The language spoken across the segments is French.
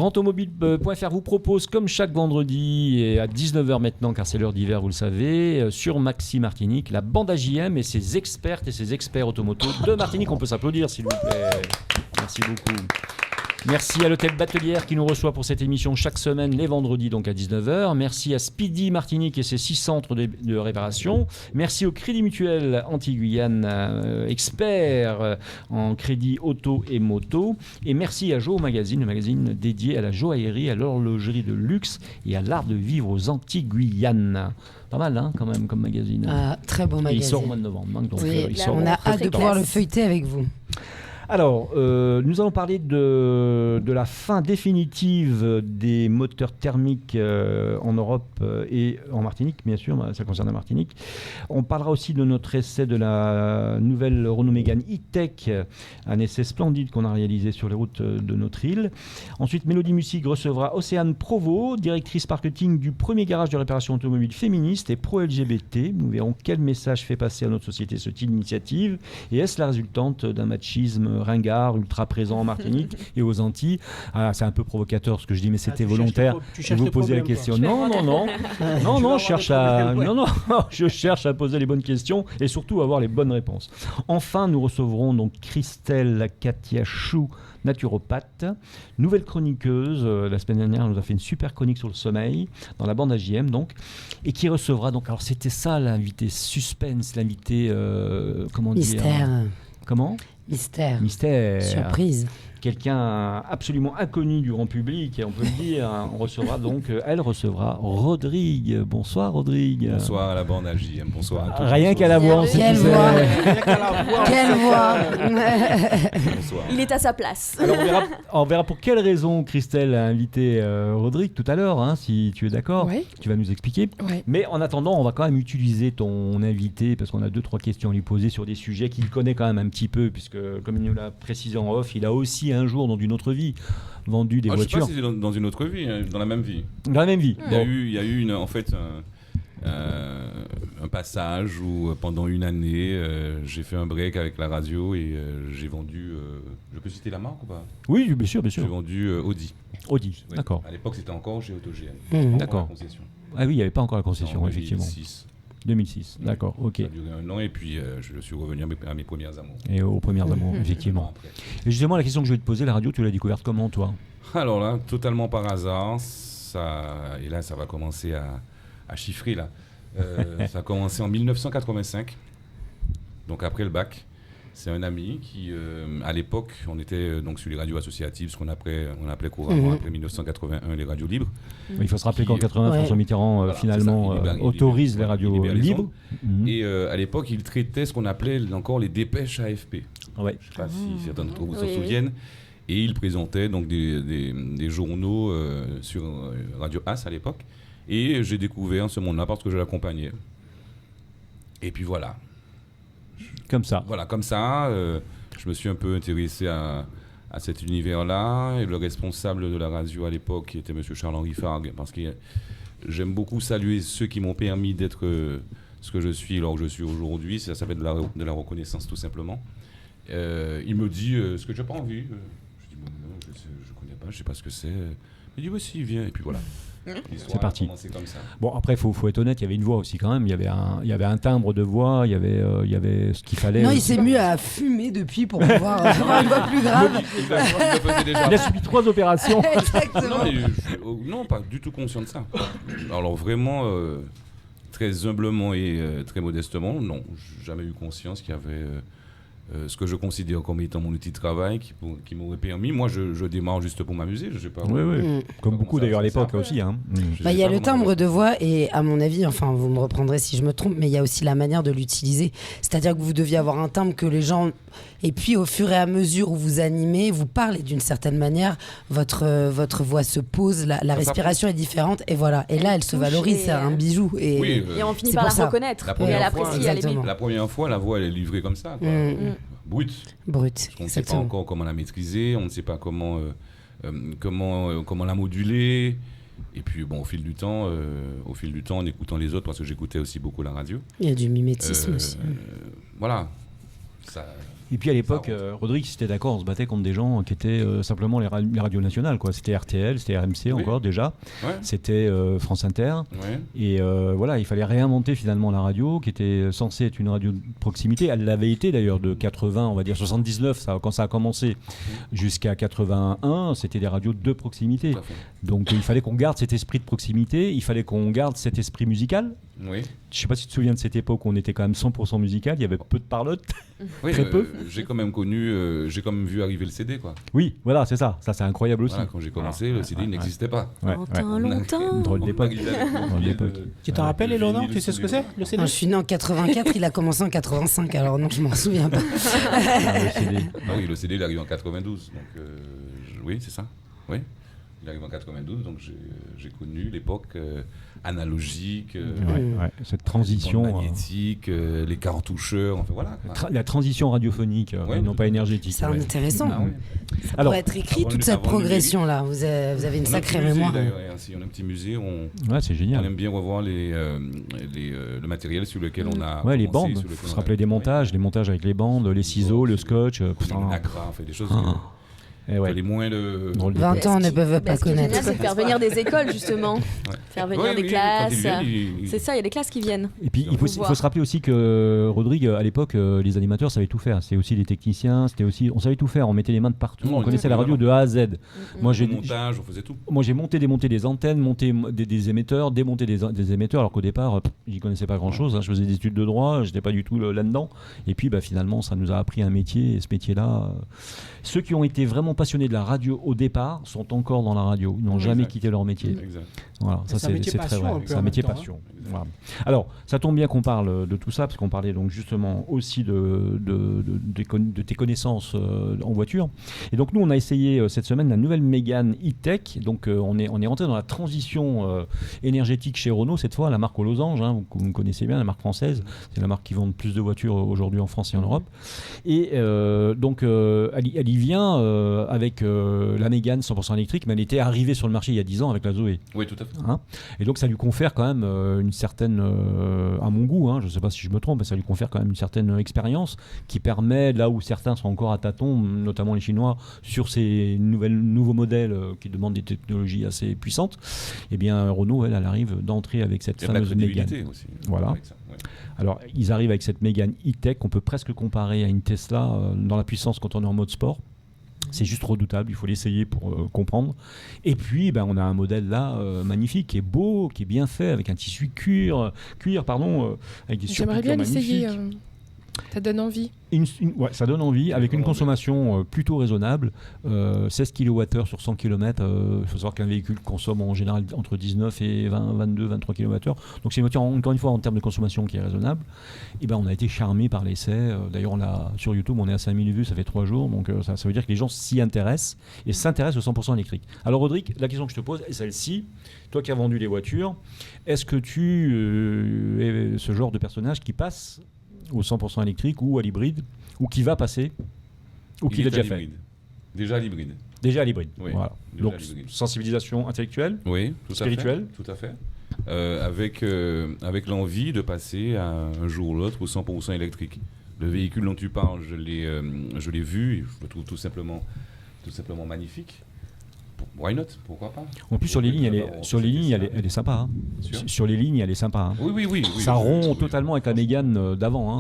Automobile.fr vous propose, comme chaque vendredi, et à 19h maintenant, car c'est l'heure d'hiver, vous le savez, sur Maxi Martinique, la bande AJM et ses expertes et ses experts automoto de Martinique. On peut s'applaudir, s'il vous plaît. Merci beaucoup. Merci à l'hôtel Batelière qui nous reçoit pour cette émission chaque semaine, les vendredis donc à 19h. Merci à Speedy Martinique et ses 6 centres de réparation. Merci au Crédit Mutuel Antilles-Guyane, expert en crédit auto et moto. Et merci à Joe Magazine, le magazine dédié à la joaillerie, à l'horlogerie de luxe et à l'art de vivre aux Antilles-Guyane. Pas mal, hein, quand même, comme magazine. Ah, très beau magazine. Et il sort au mois de novembre. Donc, oui, on a hâte de pouvoir le feuilleter avec vous. Alors, nous allons parler de la fin définitive des moteurs thermiques en Europe et en Martinique, bien sûr, ça concerne la Martinique. On parlera aussi de notre essai de la nouvelle Renault Mégane E-Tech, un essai splendide qu'on a réalisé sur les routes de notre île. Ensuite, Mélodie Mussig recevra Océane Provost, directrice marketing du premier garage de réparation automobile féministe et pro-LGBT. Nous verrons quel message fait passer à notre société ce type d'initiative et est-ce la résultante d'un machisme ringard, ultra présent en Martinique et aux Antilles. Ah, c'est un peu provocateur ce que je dis, mais c'était volontaire de vous poser la question. Non, je cherche à poser les bonnes questions et surtout à avoir les bonnes réponses. Enfin, nous recevrons donc Christelle Katiachou, naturopathe, nouvelle chroniqueuse. La semaine dernière, elle nous a fait une super chronique sur le sommeil, dans la bande AJM, donc, et qui recevra, donc, alors c'était ça l'invité suspense, l'invité, comment Mystère. dire Comment Mystère. Surprise. Quelqu'un absolument inconnu du grand public, on peut le dire. Elle recevra Rodrigue. Bonsoir Rodrigue. Bonsoir à la bande AJM. Bonsoir à tous. Rien qu'à la voix, on sait Quelle qui voix. c'est. Quelle voix. Bonsoir. Il est à sa place. Alors on verra pour quelle raison Christelle a invité Rodrigue tout à l'heure, hein, si tu es d'accord. Oui. Tu vas nous expliquer. Oui. Mais en attendant, on va quand même utiliser ton invité parce qu'on a 2-3 questions à lui poser sur des sujets qu'il connaît quand même un petit peu, puisque comme il nous l'a précisé en off, il a aussi un jour dans une autre vie vendu des voitures. Je ne sais pas si c'est dans une autre vie, dans la même vie. Dans la même vie. Il y a eu un passage où pendant une année j'ai fait un break avec la radio et j'ai vendu. Je peux citer la marque ou pas? Oui, bien sûr. J'ai vendu Audi. Audi, ouais. D'accord. À l'époque c'était encore chez AutoGM. D'accord. Ah oui, il n'y avait pas encore la concession, effectivement. 2006, d'accord, ok. Ça a duré un an et puis je suis revenu à mes premières amours. Et aux premières amours, effectivement. Et justement, la question que je vais te poser, la radio, tu l'as découverte comment, toi? Alors là, totalement par hasard, et là ça va commencer à chiffrer là. Ça a commencé en 1985, donc après le bac. C'est un ami qui, à l'époque, on était donc sur les radios associatives, ce qu'on appelait couramment après 1981 les radios libres. Il faut se rappeler qu'en 80, François Mitterrand finalement autorise les radios libres. Et à l'époque, il traitait ce qu'on appelait encore les dépêches AFP. Ouais. Je ne sais pas si certains d'entre vous s'en souviennent. Et il présentait donc des journaux sur Radio As à l'époque. Et j'ai découvert ce monde-là parce que je l'accompagnais. Et puis voilà. Comme ça. Voilà, comme ça, je me suis un peu intéressé à cet univers-là. Et le responsable de la radio à l'époque était M. Charles-Henri Fargue, parce que j'aime beaucoup saluer ceux qui m'ont permis d'être ce que je suis, alors que je suis aujourd'hui. Ça s'appelle de la reconnaissance, tout simplement. Il me dit ce que je n'ai pas envie. Je dis, bon, non, je ne connais pas, je ne sais pas ce que c'est. Il dit, voici, viens. Et puis voilà. C'est parti. Comme ça. Bon, après, faut être honnête, il y avait une voix aussi quand même. Il y avait un timbre de voix, il y avait ce qu'il fallait. Non, il s'est mis à fumer depuis pour pouvoir avoir une voix plus grave. Il a subi 3 opérations. Exactement. Non, pas du tout conscient de ça. Alors vraiment, très humblement et très modestement, non, j'ai jamais eu conscience qu'il y avait ce que je considère comme étant mon outil de travail qui m'aurait permis. Moi, je démarre juste pour m'amuser. Je sais pas. Oui. Comme beaucoup d'ailleurs à l'époque aussi. Hein. Il y a le timbre de voix et à mon avis, enfin vous me reprendrez si je me trompe, mais il y a aussi la manière de l'utiliser. C'est-à-dire que vous deviez avoir un timbre que les gens... Et puis au fur et à mesure où vous animez, vous parlez d'une certaine manière, votre voix se pose, la respiration est différente et voilà. Et là, elle se valorise, c'est un bijou. Et on finit par la reconnaître et elle apprécie, elle aime. La première fois, la voix, elle est livrée comme ça. Brute. Brut. On ne sait pas encore comment la maîtriser, on ne sait pas comment la moduler. Et puis bon, au fil du temps, en écoutant les autres, parce que j'écoutais aussi beaucoup la radio. Il y a du mimétisme aussi. Voilà. Ça, Et puis à l'époque, Rodrigue, si c'était d'accord, on se battait contre des gens qui étaient simplement les radios nationales, quoi. C'était RTL, c'était RMC encore déjà, c'était France Inter. Et voilà, il fallait réinventer finalement la radio, qui était censée être une radio de proximité. Elle l'avait été d'ailleurs de 80, on va dire 79, quand ça a commencé, jusqu'à 81, c'était des radios de proximité. Donc il fallait qu'on garde cet esprit de proximité, il fallait qu'on garde cet esprit musical. Oui. Je ne sais pas si tu te souviens de cette époque où on était quand même 100% musical, il y avait peu de parlotte, très peu. J'ai quand même j'ai quand même vu arriver le CD, quoi. Oui, voilà, c'est ça c'est incroyable aussi. Voilà, quand j'ai commencé, le CD n'existait pas. Longtemps. Drôle d'époque. Tu t'en rappelles, Eleonore? Tu sais ce que c'est, le CD? Je suis né en 84, il a commencé en 85, alors non, je m'en souviens pas. Le CD. Oui, le CD il arrive en 92, donc oui, c'est ça. Oui. Il arrive en 92, donc j'ai connu l'époque analogique, cette transition magnétique, les cartoucheurs, enfin voilà. La transition radiophonique, non pas énergétique. C'est intéressant. Ça pourrait être écrit toute cette progression là. Vous avez une sacrée mémoire. On a un petit musée. C'est génial. On aime bien revoir le matériel sur lequel on a. Les bandes. Il faut se rappeler des montages, les montages avec les bandes, les ciseaux, le scotch. Nacra, des choses. Les moins de 20 ans ne peuvent pas connaître. C'est faire venir des écoles justement, faire venir des classes. C'est ça, il y a des classes qui viennent. Et puis il faut se rappeler aussi que Rodrigue, à l'époque, les animateurs savaient tout faire. C'était aussi les techniciens, on savait tout faire. On mettait les mains de partout. On connaissait la radio de A à Z. Moi, montage, on faisait tout. Moi, j'ai démonté des antennes, monté des émetteurs, démonté des émetteurs. Alors qu'au départ, j'y connaissais pas grand-chose. Je faisais des études de droit, j'étais pas du tout là-dedans. Et puis, finalement, ça nous a appris un métier. Et ce métier-là, ceux qui ont été vraiment passionnés de la radio au départ sont encore dans la radio. Ils n'ont jamais quitté leur métier. Voilà, ça c'est très vrai. C'est un métier passion. Voilà. Alors, ça tombe bien qu'on parle de tout ça, parce qu'on parlait donc justement aussi de tes connaissances en voiture. Et donc nous, on a essayé cette semaine la nouvelle Mégane E-Tech. Donc on est rentré dans la transition énergétique chez Renault, cette fois, la marque aux losanges, vous connaissez bien, la marque française. C'est la marque qui vend le plus de voitures aujourd'hui en France et en Europe. Et donc elle y vient avec la Mégane 100% électrique, mais elle était arrivée sur le marché il y a 10 ans avec la Zoé. Oui, tout à fait. Et donc ça lui confère quand même une certaine, à mon goût, je ne sais pas si je me trompe, mais ça lui confère quand même une certaine expérience qui permet, là où certains sont encore à tâtons, notamment les Chinois, sur ces nouveaux modèles qui demandent des technologies assez puissantes, et bien Renault, elle arrive d'entrer avec cette fameuse Mégane. Aussi, voilà. Avec ça, Alors ils arrivent avec cette Mégane E-Tech qu'on peut presque comparer à une Tesla dans la puissance quand on est en mode sport. C'est juste redoutable, il faut l'essayer pour comprendre. Et puis, on a un modèle là magnifique, qui est beau, qui est bien fait, avec un tissu cuir, avec des surpiqûres magnifiques. J'aimerais bien l'essayer. Ça donne envie. Ça donne envie, avec une consommation plutôt raisonnable. 16 kWh sur 100 km. Il faut savoir qu'un véhicule consomme en général entre 19 et 20, 22, 23 kWh. Donc c'est une voiture, encore une fois, en termes de consommation qui est raisonnable. Et on a été charmé par l'essai. D'ailleurs, sur YouTube, on est à 5000 vues, ça fait 3 jours. Donc ça veut dire que les gens s'y intéressent et s'intéressent au 100% électrique. Alors Rodrigue, la question que je te pose est celle-ci. Toi qui as vendu des voitures, est-ce que tu es ce genre de personnage qui passe au 100% électrique ou à l'hybride, ou qui va passer, ou qui l'a déjà fait? Déjà à l'hybride. Déjà à l'hybride. Oui, voilà. Donc sensibilisation intellectuelle, oui, spirituelle. Tout à fait. Avec l'envie de passer un jour ou l'autre au 100% électrique. Le véhicule dont tu parles, je l'ai vu, et je le trouve tout simplement magnifique. Why not? Pourquoi pas? En plus, sur les lignes, elle est sympa. Sur les lignes, elle est sympa. Oui. Ça rompt totalement avec la Mégane d'avant.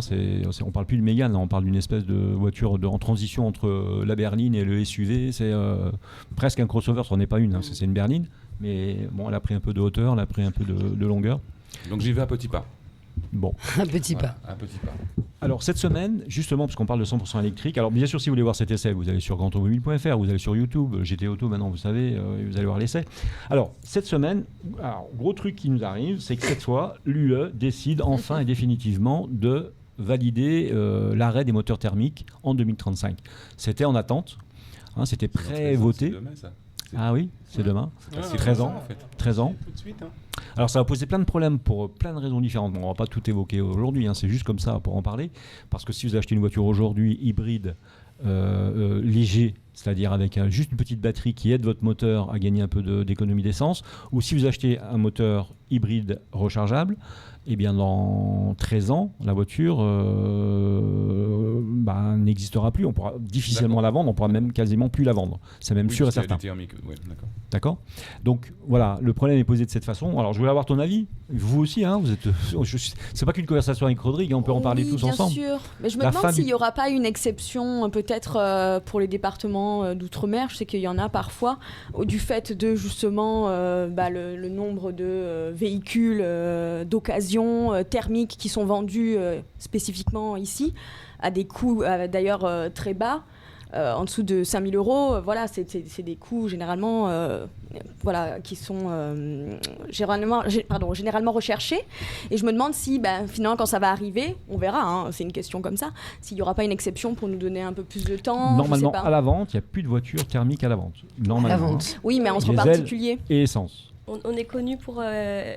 On parle plus de Mégane, on parle d'une espèce de voiture en transition entre la berline et le SUV. C'est presque un crossover, ce n'est pas une. C'est une berline, mais elle a pris un peu de hauteur, elle a pris un peu de longueur. Donc j'y vais à petits pas. Bon. Un petit pas. Alors cette semaine, justement, parce qu'on parle de 100% électrique, alors bien sûr si vous voulez voir cet essai, vous allez sur grandautomobile.fr, vous allez sur YouTube, GT Auto maintenant vous savez, vous allez voir l'essai. Alors cette semaine, gros truc qui nous arrive, c'est que cette fois, l'UE décide enfin et définitivement de valider l'arrêt des moteurs thermiques en 2035. C'était en attente, c'était pré-voté. Ah oui, c'est demain. C'est 13 ans. En fait. 13 ans. Tout de suite, Alors ça va poser plein de problèmes pour plein de raisons différentes. On ne va pas tout évoquer aujourd'hui, c'est juste comme ça pour en parler. Parce que si vous achetez une voiture aujourd'hui hybride, léger, c'est-à-dire avec juste une petite batterie qui aide votre moteur à gagner un peu d'économie d'essence, ou si vous achetez un moteur hybride rechargeable, eh bien dans 13 ans, la voiture n'existera plus. On pourra difficilement la vendre, on pourra même quasiment plus la vendre. C'est même sûr et certain. D'accord. Donc voilà, le problème est posé de cette façon. Alors je voulais avoir ton avis. Vous aussi, hein, vous êtes. C'est pas qu'une conversation avec Rodrigue, on peut en parler tous ensemble. Bien sûr. Mais je me demande s'il n'y aura pas une exception, peut-être pour les départements d'outre-mer. Je sais qu'il y en a parfois, du fait de justement le nombre de véhicules d'occasion thermiques qui sont vendus spécifiquement ici à des coûts d'ailleurs très bas. En dessous de 5 000 €, voilà, c'est des coûts généralement, qui sont généralement recherchés. Et je me demande si, finalement, quand ça va arriver, on verra, hein, c'est une question comme ça, s'il n'y aura pas une exception pour nous donner un peu plus de temps. Normalement, à la vente, il n'y a plus de voitures thermiques à la vente. Normalement. À la vente. Oui, mais entre particuliers. Et essence. On est connu pour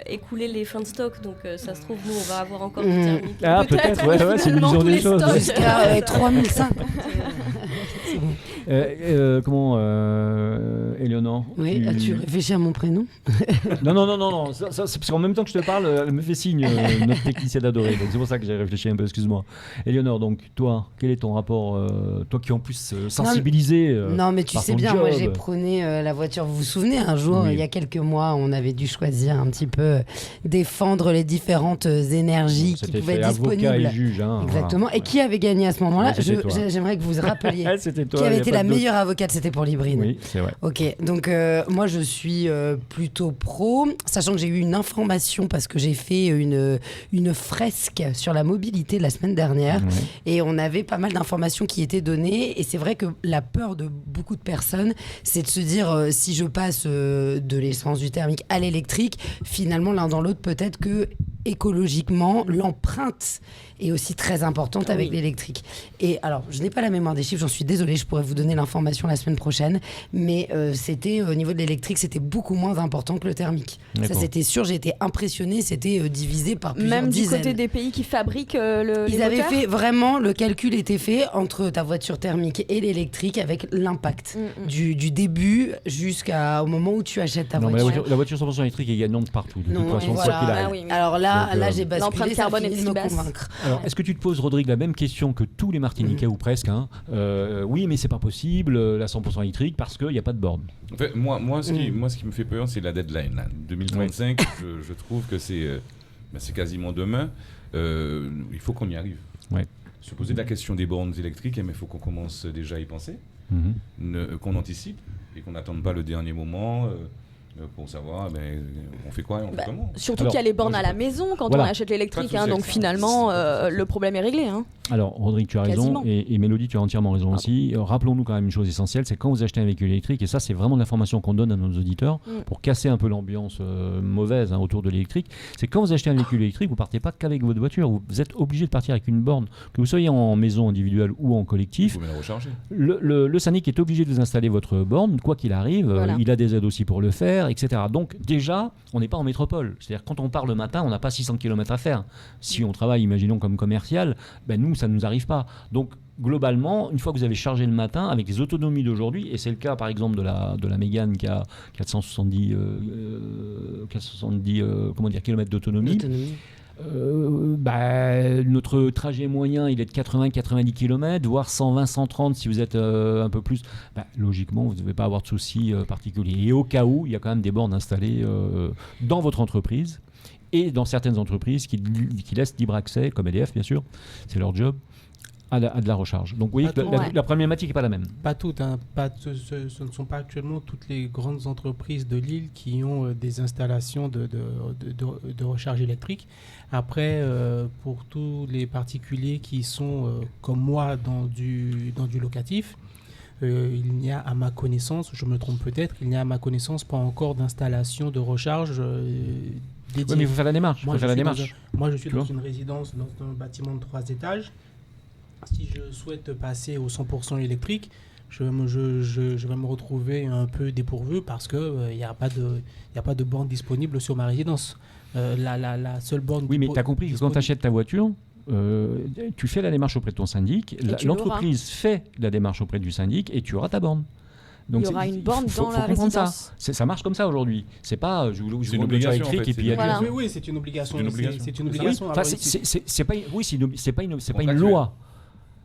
écouler les fins de stock, donc ça se trouve, nous, on va avoir encore du thermique. Ah, peut-être, ouais, c'est une vision des choses. Jusqu'à 3005. Comment, Éléonore? Oui, as-tu réfléchi à mon prénom? Non. Ça, c'est parce qu'en même temps que je te parle, elle me fait signe, notre technicienne adorée. Donc c'est pour ça que j'ai réfléchi un peu, excuse-moi. Éléonore, donc toi, quel est ton rapport, toi qui en plus sensibilisé non, mais tu sais bien, moi j'ai prôné la voiture. Vous vous souvenez, un jour, il y a quelques mois, on avait dû choisir un petit peu défendre les différentes énergies qui pouvaient être disponibles. Avocat et juge, hein, exactement. Voilà. Et qui avait gagné à ce moment-là? J'aimerais que vous vous rappeliez. C'était toi, qui avait été la meilleure avocate? C'était pour l'hybride. Oui, c'est vrai. Ok, donc moi je suis plutôt pro, sachant que j'ai eu une information parce que j'ai fait une fresque sur la mobilité la semaine dernière et on avait pas mal d'informations qui étaient données et c'est vrai que la peur de beaucoup de personnes, c'est de se dire si je passe de l'essence, du thermique à l'électrique, finalement l'un dans l'autre peut-être que écologiquement l'empreinte est aussi très importante avec l'électrique. Et alors, je n'ai pas la mémoire des chiffres, j'en suis désolée, je pourrais vous donner l'information la semaine prochaine, mais c'était au niveau de l'électrique, c'était beaucoup moins important que le thermique. D'accord. Ça, c'était sûr, j'ai été impressionnée, c'était divisé par plusieurs dizaines. Même du côté des pays qui fabriquent les Ils avaient moteurs. fait vraiment, le calcul était fait entre ta voiture thermique et l'électrique avec l'impact du début jusqu'au moment où tu achètes ta voiture. La voiture 100% électrique est gagnante partout, de toute façon, quoi qu'il arrive. Alors là, j'ai basculé, l'empreinte carbone est de si me basse. convaincre. Alors, est-ce que tu te poses, Rodrigue, la même question que tous les Martiniquais ou presque, hein, oui, mais c'est pas possible, la 100% électrique, parce qu'il n'y a pas de borne. En fait, moi, ce qui me fait peur, c'est la deadline. Là. 2035, je trouve que c'est quasiment demain. Il faut qu'on y arrive. Ouais. Se poser la question des bornes électriques, mais il faut qu'on commence déjà à y penser, qu'on anticipe et qu'on n'attende pas le dernier moment. Pour savoir, on fait quoi et on fait comment. Surtout qu'il y a les bornes à la maison quand on achète l'électrique, donc finalement le problème est réglé. Hein. Alors Rodrigue, tu as raison, et Mélodie, tu as entièrement raison aussi. Rappelons-nous quand même une chose essentielle, c'est quand vous achetez un véhicule électrique, et ça c'est vraiment l'information qu'on donne à nos auditeurs pour casser un peu l'ambiance mauvaise autour de l'électrique, c'est quand vous achetez un véhicule électrique, vous partez pas qu'avec votre voiture, vous êtes obligé de partir avec une borne, que vous soyez en maison individuelle ou en collectif. Vous pouvez la recharger. Le syndic est obligé de vous installer votre borne, quoi qu'il arrive, il a des aides aussi pour le faire, etc. Donc déjà, on n'est pas en métropole. C'est-à-dire quand on part le matin, on n'a pas 600 km à faire. Si on travaille, imaginons, comme commercial, nous, ça ne nous arrive pas. Donc globalement, une fois que vous avez chargé le matin, avec les autonomies d'aujourd'hui, et c'est le cas par exemple de la Mégane qui a 470 km d'autonomie, notre trajet moyen il est de 80-90 km, voire 120-130 si vous êtes un peu plus. Logiquement, vous ne devez pas avoir de soucis particuliers. Et au cas où, il y a quand même des bornes installées dans votre entreprise et dans certaines entreprises qui laissent libre accès, comme EDF bien sûr, c'est leur job, à de la recharge. Donc vous voyez que la problématique n'est pas la même. Pas toutes, hein. Ce ne sont pas actuellement toutes les grandes entreprises de l'île qui ont des installations de recharge électrique. Après, pour tous les particuliers qui sont, comme moi, dans du locatif, il n'y a à ma connaissance, je me trompe peut-être, il n'y a à ma connaissance pas encore d'installation de recharge dédiée. Oui, mais il faut faire la démarche. Moi, je suis dans une résidence, dans un bâtiment de 3 étages. Si je souhaite passer au 100% électrique, je vais me retrouver un peu dépourvu parce qu'il n'y a pas de borne disponible sur ma résidence. La seule borne... Oui, mais tu as compris que quand tu achètes ta voiture, tu fais la démarche auprès de ton syndic, tu l'entreprise fait la démarche auprès du syndic et tu auras ta borne. Donc il y aura une borne dans la comprendre résidence. Ça marche comme ça aujourd'hui. C'est pas je vous C'est une une voiture obligation, électrique en fait, et puis il y a Voilà. Oui, c'est une obligation. C'est une obligation. C'est une Oui, obligation. enfin, Alors, c'est pas une Contractuel. loi.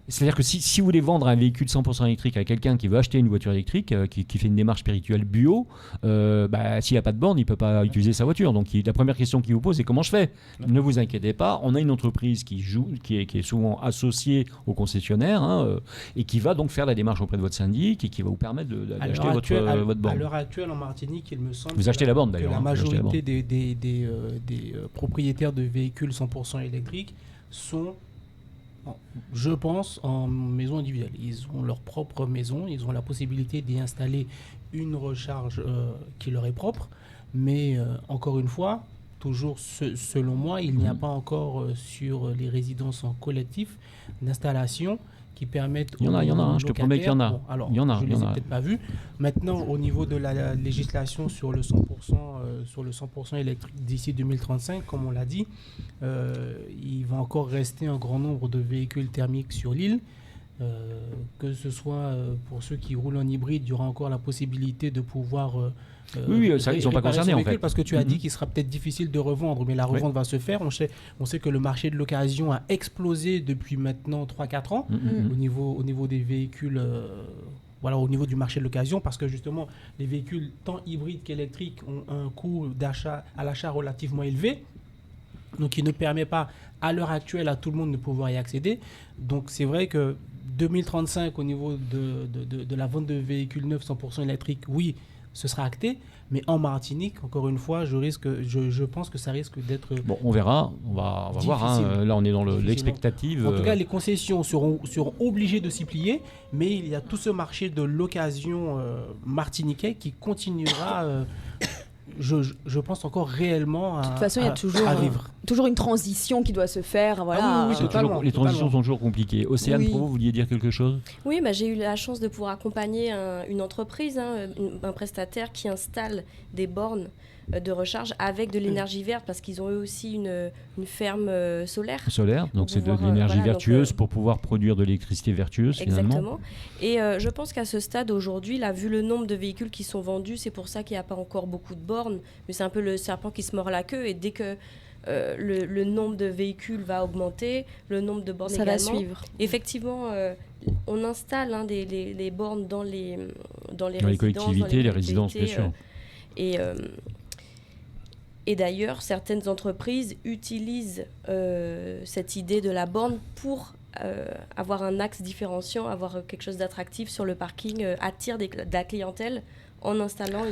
C'est-à-dire que si vous voulez vendre un véhicule 100% électrique à quelqu'un qui veut acheter une voiture électrique, qui fait une démarche spirituelle bio, s'il n'a pas de borne, il ne peut pas utiliser sa voiture. Donc la première question qu'il vous pose, c'est comment je fais ? Ne vous inquiétez pas, on a une entreprise qui est souvent associée au concessionnaire et qui va donc faire la démarche auprès de votre syndic et qui va vous permettre d'acheter votre À borne. l'heure actuelle, en Martinique, il me semble Vous achetez la borne, que d'ailleurs, la hein, vous achetez la majorité des propriétaires de véhicules 100% électriques sont, je pense, en maison individuelle. Ils ont leur propre maison, ils ont la possibilité d'y installer une recharge qui leur est propre, mais encore une fois, toujours selon moi, il n'y a pas encore sur les résidences en collectif d'installation qui permettent Il y en a, aux je te promets qu'il y en a. locataires- Bon, alors, Il y en a, je il ne y les en ai a. peut-être pas vus. Maintenant, au niveau de la législation sur le 100% électrique d'ici 2035, comme on l'a dit, il va encore rester un grand nombre de véhicules thermiques sur l'île. Que ce soit pour ceux qui roulent en hybride, il y aura encore la possibilité de pouvoir... Oui, ça, ils sont pas réparer son concernés, en véhicule, fait. parce que tu as dit Mhm. qu'il sera peut-être difficile de revendre, mais la revente va se faire. On sait que le marché de l'occasion a explosé depuis maintenant 3-4 ans au niveau des véhicules, au niveau du marché de l'occasion, parce que justement, les véhicules tant hybrides qu'électriques ont un coût à l'achat relativement élevé. Donc, il ne permet pas, à l'heure actuelle, à tout le monde de pouvoir y accéder. Donc, c'est vrai que 2035, au niveau de la vente de véhicules neufs 100% électriques, oui, ce sera acté. Mais en Martinique, encore une fois, je pense que ça risque d'être... Bon, on verra, on va voir. Là, on est dans Difficile. l'expectative. En tout cas, les concessions seront obligées de s'y plier, mais il y a tout ce marché de l'occasion martiniquais qui continuera, je pense, encore réellement De toute façon, il y a à vivre. toujours une transition qui doit se faire. Voilà. Ah oui, C'est totalement, les transitions totalement. sont toujours compliquées. Océane Oui. Provo, vous vouliez dire quelque chose ? Oui, j'ai eu la chance de pouvoir accompagner une entreprise, un prestataire qui installe des bornes de recharge avec de l'énergie verte, parce qu'ils ont eux aussi une ferme solaire. Solaire, donc c'est de pouvoir, l'énergie voilà, vertueuse donc, pour pouvoir produire de l'électricité vertueuse finalement. Exactement. Et je pense qu'à ce stade, aujourd'hui, là, vu le nombre de véhicules qui sont vendus, c'est pour ça qu'il n'y a pas encore beaucoup de bornes. Mais c'est un peu le serpent qui se mord la queue. Et dès que le nombre de véhicules va augmenter, le nombre de bornes Ça va également. suivre. Effectivement, on installe les bornes dans les collectivités, les résidences, bien sûr. Et d'ailleurs, certaines entreprises utilisent cette idée de la borne pour avoir un axe différenciant, avoir quelque chose d'attractif sur le parking, attire de la clientèle en installant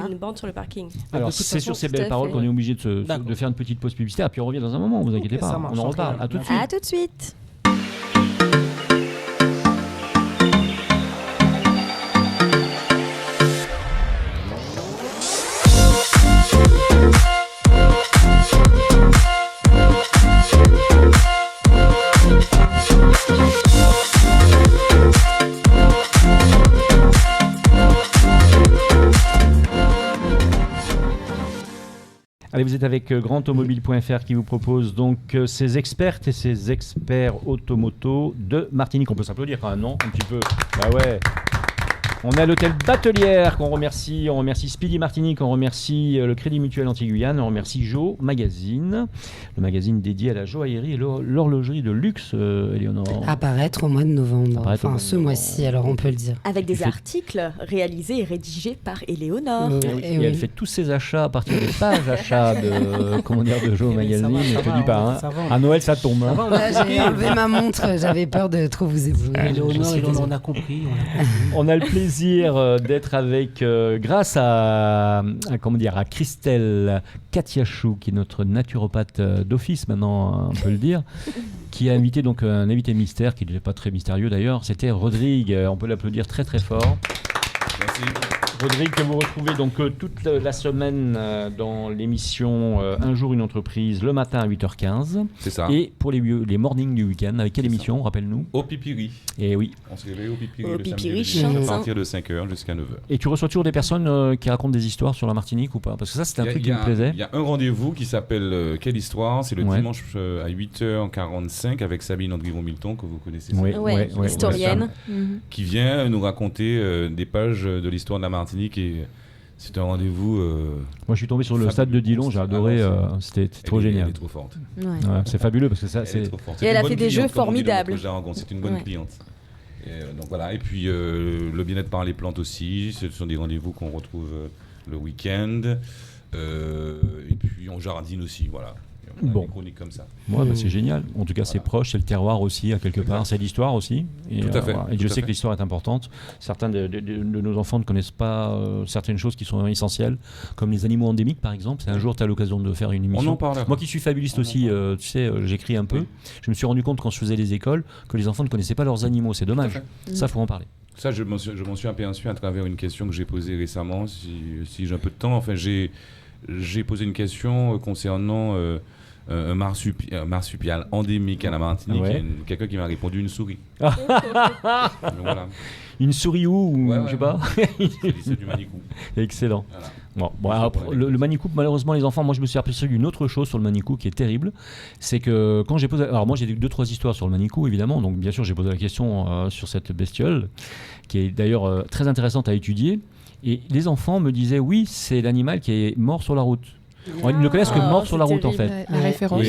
une borne sur le parking. Alors, de toute c'est façon, sur ces tout à belles paroles fait. qu'on est obligé D'accord. de faire une petite pause publicitaire, puis on revient dans un moment, vous inquiétez Ok, pas, ça marche, on en sans reparle. problème. À tout de suite. À tout de suite. Allez, vous êtes avec grandautomobile.fr qui vous propose donc ces expertes et ces experts automoto de Martinique. On peut s'applaudir quand même, non ? Un petit peu. Bah ouais. On est à l'hôtel Batelière qu'on remercie. On remercie Speedy Martinique, on remercie le Crédit Mutuel Anti-Guyane, on remercie Jo Magazine, le magazine dédié à la joaillerie et l'horlogerie de luxe, Éléonore. Apparaître au mois de novembre. Apparaître au mois de Ce novembre. mois-ci, alors on peut le dire. Avec Tu des fais- articles réalisés et rédigés par Éléonore. Et elle fait tous ses achats à partir des pages achats de, de Jo Eh ben, ça Magazine. va, ça Je te va, dis pas, on- hein. ça va, on- À Noël ça tombe. hein. Là, j'ai enlevé ma montre, j'avais peur de trop vous éblouir. Léonore, on a compris. On a le plaisir d'être avec, grâce à Christelle Katiachou, qui est notre naturopathe d'office maintenant, on peut le dire, qui a invité donc un invité mystère, qui n'est pas très mystérieux d'ailleurs, c'était Rodrigue. On peut l'applaudir très très fort. Merci. Rodrigue, que vous retrouvez donc toute la semaine dans l'émission Un jour une entreprise, le matin à 8h15. C'est ça. Et pour les mornings du week-end, avec quelle émission, rappelle-nous? Au Pipiri. Et oui. On se réveille au Pipiri Au le samedi Pipiri, et le dimanche, chance, à partir de 5h jusqu'à 9h. Et tu reçois toujours des personnes qui racontent des histoires sur la Martinique ou pas? Parce que ça, c'était un truc qui me plaisait. Il y a un rendez-vous qui s'appelle Quelle histoire? C'est le dimanche à 8h45 avec Sabine Andrivon-Milton, que vous connaissez. Ouais, historienne. Qui vient nous raconter des pages de l'histoire de la Martinique et c'est un rendez-vous. Moi, je suis tombé sur le stade de Dillon, j'ai adoré. C'était trop génial. Elle est trop forte. Ouais. Ouais, c'est fabuleux parce que ça, c'est. Et elle a fait des jeux formidables. C'est une bonne cliente. Et, donc voilà. Et puis le bien-être par les plantes aussi. Ce sont des rendez-vous qu'on retrouve le week-end. Et puis on jardine aussi, voilà. On a des chroniques comme ça. Ouais, c'est génial. En tout cas, c'est proche, c'est le terroir aussi, à quelque part. C'est l'histoire aussi. Et, tout à fait. Et je sais que l'histoire est importante. Certains de nos enfants ne connaissent pas certaines choses qui sont essentielles, comme les animaux endémiques, par exemple. C'est un jour, tu as l'occasion de faire une émission. On en parle. Moi qui suis fabuliste aussi, tu sais, j'écris un peu. Oui. Je me suis rendu compte quand je faisais les écoles que les enfants ne connaissaient pas leurs animaux. C'est dommage. Ça, il faut en parler. Ça, je m'en suis aperçu à travers une question que j'ai posée récemment. Si j'ai un peu de temps, enfin, j'ai posé une question concernant un marsupial endémique à la Martinique. Ouais. Quelqu'un qui m'a répondu une souris. Voilà. Une souris ou ouais, je sais pas. C'est du manicou. Excellent. Voilà. Bon, après, le manicou, malheureusement, les enfants, moi je me suis aperçu d'une autre chose sur le manicou qui est terrible. C'est que quand j'ai posé. Alors, moi j'ai 2-3 histoires sur le manicou, évidemment. Donc, bien sûr, j'ai posé la question sur cette bestiole, qui est d'ailleurs très intéressante à étudier. Et les enfants me disaient oui, c'est l'animal qui est mort sur la route. Ils ne connaissent que mort sur la route, terrible, en fait. La référence.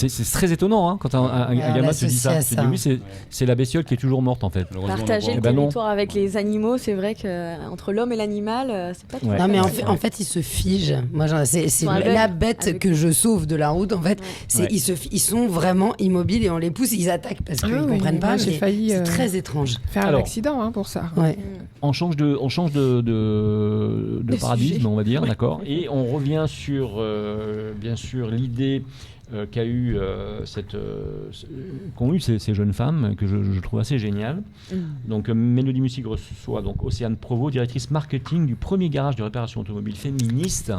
Et c'est très étonnant hein, quand un gamin te dit ça. Tu dis oui, c'est la bestiole qui est toujours morte, en fait. Partager le territoire avec les animaux, c'est vrai qu'entre l'homme et l'animal, c'est pas tout. Non, mais en fait, ils se figent. Moi, c'est la bête que je sauve de la route, en fait. Ils sont vraiment immobiles et on les pousse, ils attaquent parce qu'ils ne comprennent pas. J'ai failli c'est très étrange. Faire un accident pour ça. Ouais. On change de paradigme, on va dire, d'accord. Et on revient sur bien sûr l'idée qu'ont eu ces jeunes femmes que je trouve assez géniale. Donc Mélodie Musique reçoit donc Océane Provost, directrice marketing du premier garage de réparation automobile féministe.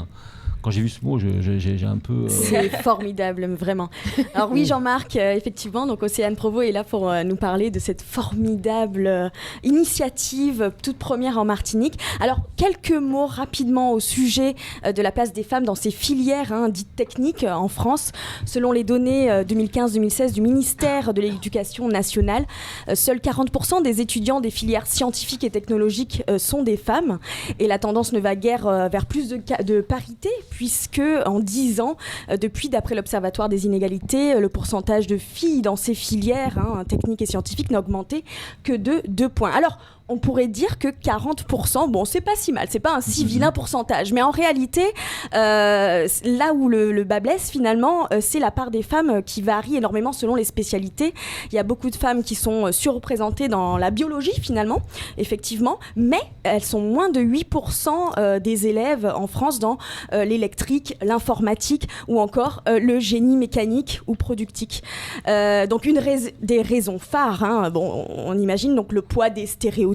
Quand j'ai vu ce mot, j'ai un peu... C'est formidable, vraiment. Alors oui, Jean-Marc, effectivement, donc Océane Provost est là pour nous parler de cette formidable initiative, toute première en Martinique. Alors, quelques mots rapidement au sujet de la place des femmes dans ces filières dites techniques en France. Selon les données 2015-2016 du ministère de l'Éducation nationale, seuls 40% des étudiants des filières scientifiques et technologiques sont des femmes. Et la tendance ne va guère vers plus de parité, puisque en 10 ans, d'après l'Observatoire des inégalités, le pourcentage de filles dans ces filières techniques et scientifiques n'a augmenté que de 2 points. Alors, on pourrait dire que 40%, bon, c'est pas si mal, c'est pas un si vilain pourcentage, mais en réalité, là où le bas blesse finalement, c'est la part des femmes qui varie énormément selon les spécialités. Il y a beaucoup de femmes qui sont surreprésentées dans la biologie finalement, effectivement, mais elles sont moins de 8% des élèves en France dans l'électrique, l'informatique ou encore le génie mécanique ou productique. Donc des raisons phares, bon, on imagine donc le poids des stéréotypes.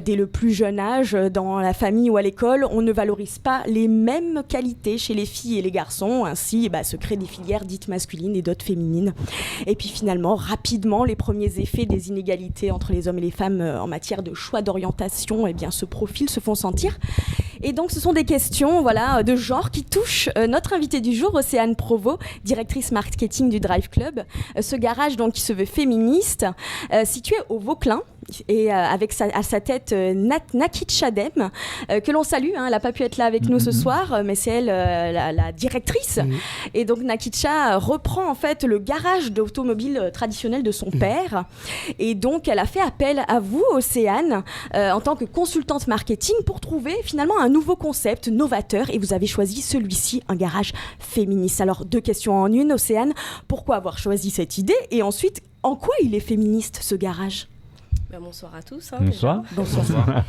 Dès le plus jeune âge, dans la famille ou à l'école, on ne valorise pas les mêmes qualités chez les filles et les garçons. Ainsi, se créent des filières dites masculines et d'autres féminines. Et puis finalement, rapidement, les premiers effets des inégalités entre les hommes et les femmes en matière de choix d'orientation, ce profil se font sentir. Et donc, ce sont des questions de genre qui touchent notre invitée du jour, Océane Provost, directrice marketing du Drive Club. Ce garage donc, qui se veut féministe, situé au Vauclin, et avec à sa tête Nakit Chadem, que l'on salue. Elle n'a pas pu être là avec nous ce soir, mais c'est elle la directrice. Et donc Nakitcha reprend en fait le garage d'automobile traditionnel de son père. Et donc elle a fait appel à vous, Océane, en tant que consultante marketing, pour trouver finalement un nouveau concept novateur. Et vous avez choisi celui-ci, un garage féministe. Alors 2 questions en une, Océane. Pourquoi avoir choisi cette idée? Et ensuite, en quoi il est féministe, ce garage? Bonsoir à tous. Bonsoir. Bonsoir.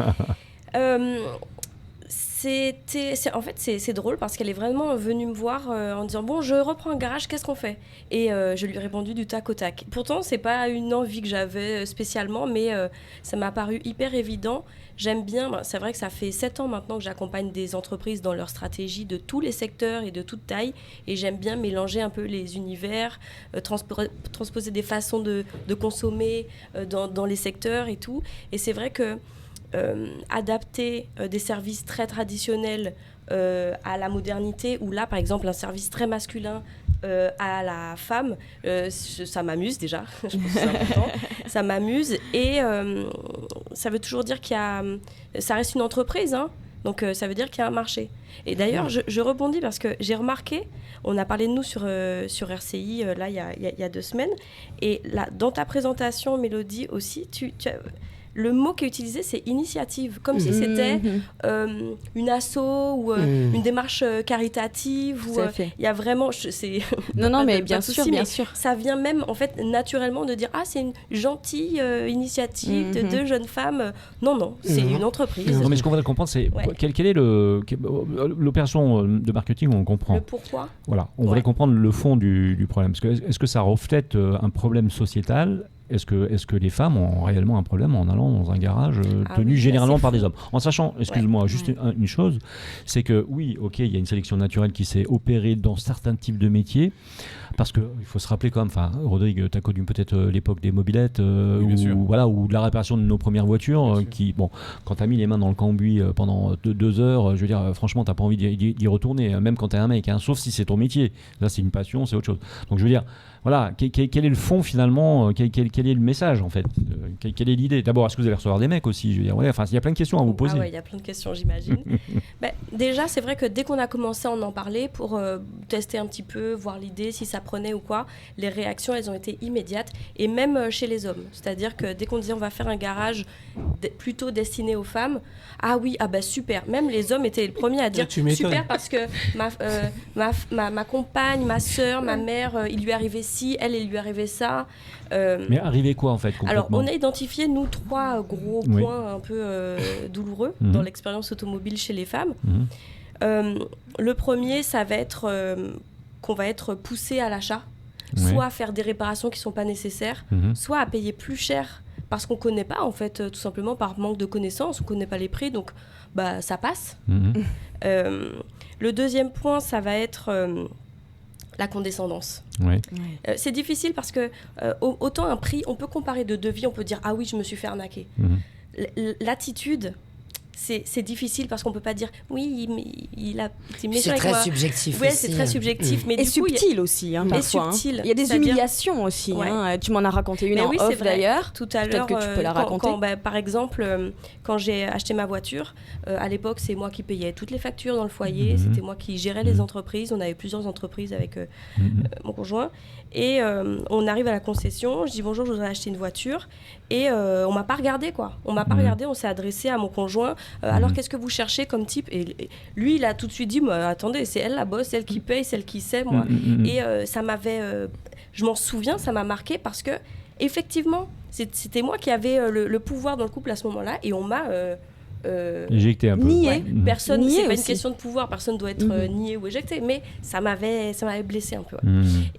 c'est drôle parce qu'elle est vraiment venue me voir en disant bon, je reprends un garage, qu'est-ce qu'on fait? Et je lui ai répondu du tac au tac. Pourtant, c'est pas une envie que j'avais spécialement, mais ça m'a paru hyper évident. J'aime bien, c'est vrai que ça fait 7 ans maintenant que j'accompagne des entreprises dans leur stratégie de tous les secteurs et de toute taille, et j'aime bien mélanger un peu les univers, transposer des façons de consommer dans les secteurs et tout. Et c'est vrai que adapter des services très traditionnels à la modernité, ou là par exemple un service très masculin à la femme, ça m'amuse déjà. Je pense que c'est important. Ça m'amuse, et ça veut toujours dire ça reste une entreprise, hein. Donc ça veut dire qu'il y a un marché. Et d'ailleurs, je rebondis parce que j'ai remarqué, on a parlé de nous sur RCI là il y a 2 semaines, et là, dans ta présentation, Mélodie aussi, le mot qui est utilisé, c'est initiative, comme si c'était une asso ou une démarche caritative. Il y a vraiment... Non, mais bien sûr. Ça vient même, en fait, naturellement de dire « Ah, c'est une gentille initiative de 2 jeunes femmes. » Non, c'est une entreprise. Non, mais ce qu'on voudrait comprendre, c'est quelle est l'opération de marketing, on comprend. Le pourquoi. Voilà, on voudrait comprendre le fond du problème. Est-ce que ça reflète un problème sociétal ? Est-ce que les femmes ont réellement un problème en allant dans un garage tenu généralement par des hommes? En sachant, excuse-moi, juste une chose, c'est que oui, ok, il y a une sélection naturelle qui s'est opérée dans certains types de métiers, parce qu'il faut se rappeler quand même, Rodrigue, tu as connu peut-être l'époque des mobylettes, ou de la réparation de nos premières voitures, quand tu as mis les mains dans le cambouis pendant 2 heures, je veux dire, franchement, tu n'as pas envie d'y retourner, même quand tu es un mec, hein, sauf si c'est ton métier. Là, c'est une passion, c'est autre chose. Donc je veux dire, voilà, quel est le fond finalement, quel est le message en fait, quelle est l'idée? D'abord, est-ce que vous allez recevoir des mecs aussi? Je veux dire, il y a plein de questions à vous poser. Il y a plein de questions, j'imagine. Déjà, c'est vrai que dès qu'on a commencé à en parler pour tester un petit peu, voir l'idée, si ça prenait ou quoi, les réactions, elles ont été immédiates, et même chez les hommes. C'est-à-dire que dès qu'on disait on va faire un garage plutôt destiné aux femmes, ah oui, super. Même les hommes étaient les premiers à dire super, parce que ma compagne, ma sœur, ma mère, il lui arrivait ci, elle lui arrivait ça. Mais arrivé quoi en fait concrètement? Alors on a identifié nous 3 gros points un peu douloureux dans l'expérience automobile chez les femmes. Le premier, ça va être qu'on va être poussé à l'achat, soit à faire des réparations qui ne sont pas nécessaires, soit à payer plus cher parce qu'on ne connaît pas, en fait, tout simplement par manque de connaissances, on ne connaît pas les prix, donc ça passe. Le deuxième point, ça va être la condescendance. C'est difficile parce que autant un prix, on peut comparer de devis, on peut dire « Ah oui, je me suis fait arnaquer ». L'attitude... C'est difficile parce qu'on peut pas dire oui, il a été méchant avec moi. C'est très subjectif. Oui, c'est très subjectif, mais et subtil aussi, parfois. Subtil. Il y a des humiliations aussi. Tu m'en as raconté une en off d'ailleurs. Tout à l'heure, que tu peux la raconter. Par exemple, quand j'ai acheté ma voiture, à l'époque, c'est moi qui payais toutes les factures dans le foyer. C'était moi qui gérais les entreprises. On avait plusieurs entreprises avec mon conjoint. Et on arrive à la concession. Je dis bonjour, je voudrais acheter une voiture. Et on m'a pas regardé, quoi. On m'a pas regardé. On s'est adressé à mon conjoint. Alors qu'est-ce que vous cherchez comme type? Et lui, il a tout de suite dit attendez, c'est elle la boss, celle qui paye, celle qui sait, moi. Et ça m'avait... je m'en souviens, ça m'a marqué parce que, effectivement, c'était moi qui avais le pouvoir dans le couple à ce moment-là. Et on m'a... éjecté un peu. Nié. Personne, c'est pas une question de pouvoir, personne doit être nié ou éjecté, mais ça m'avait blessé un peu.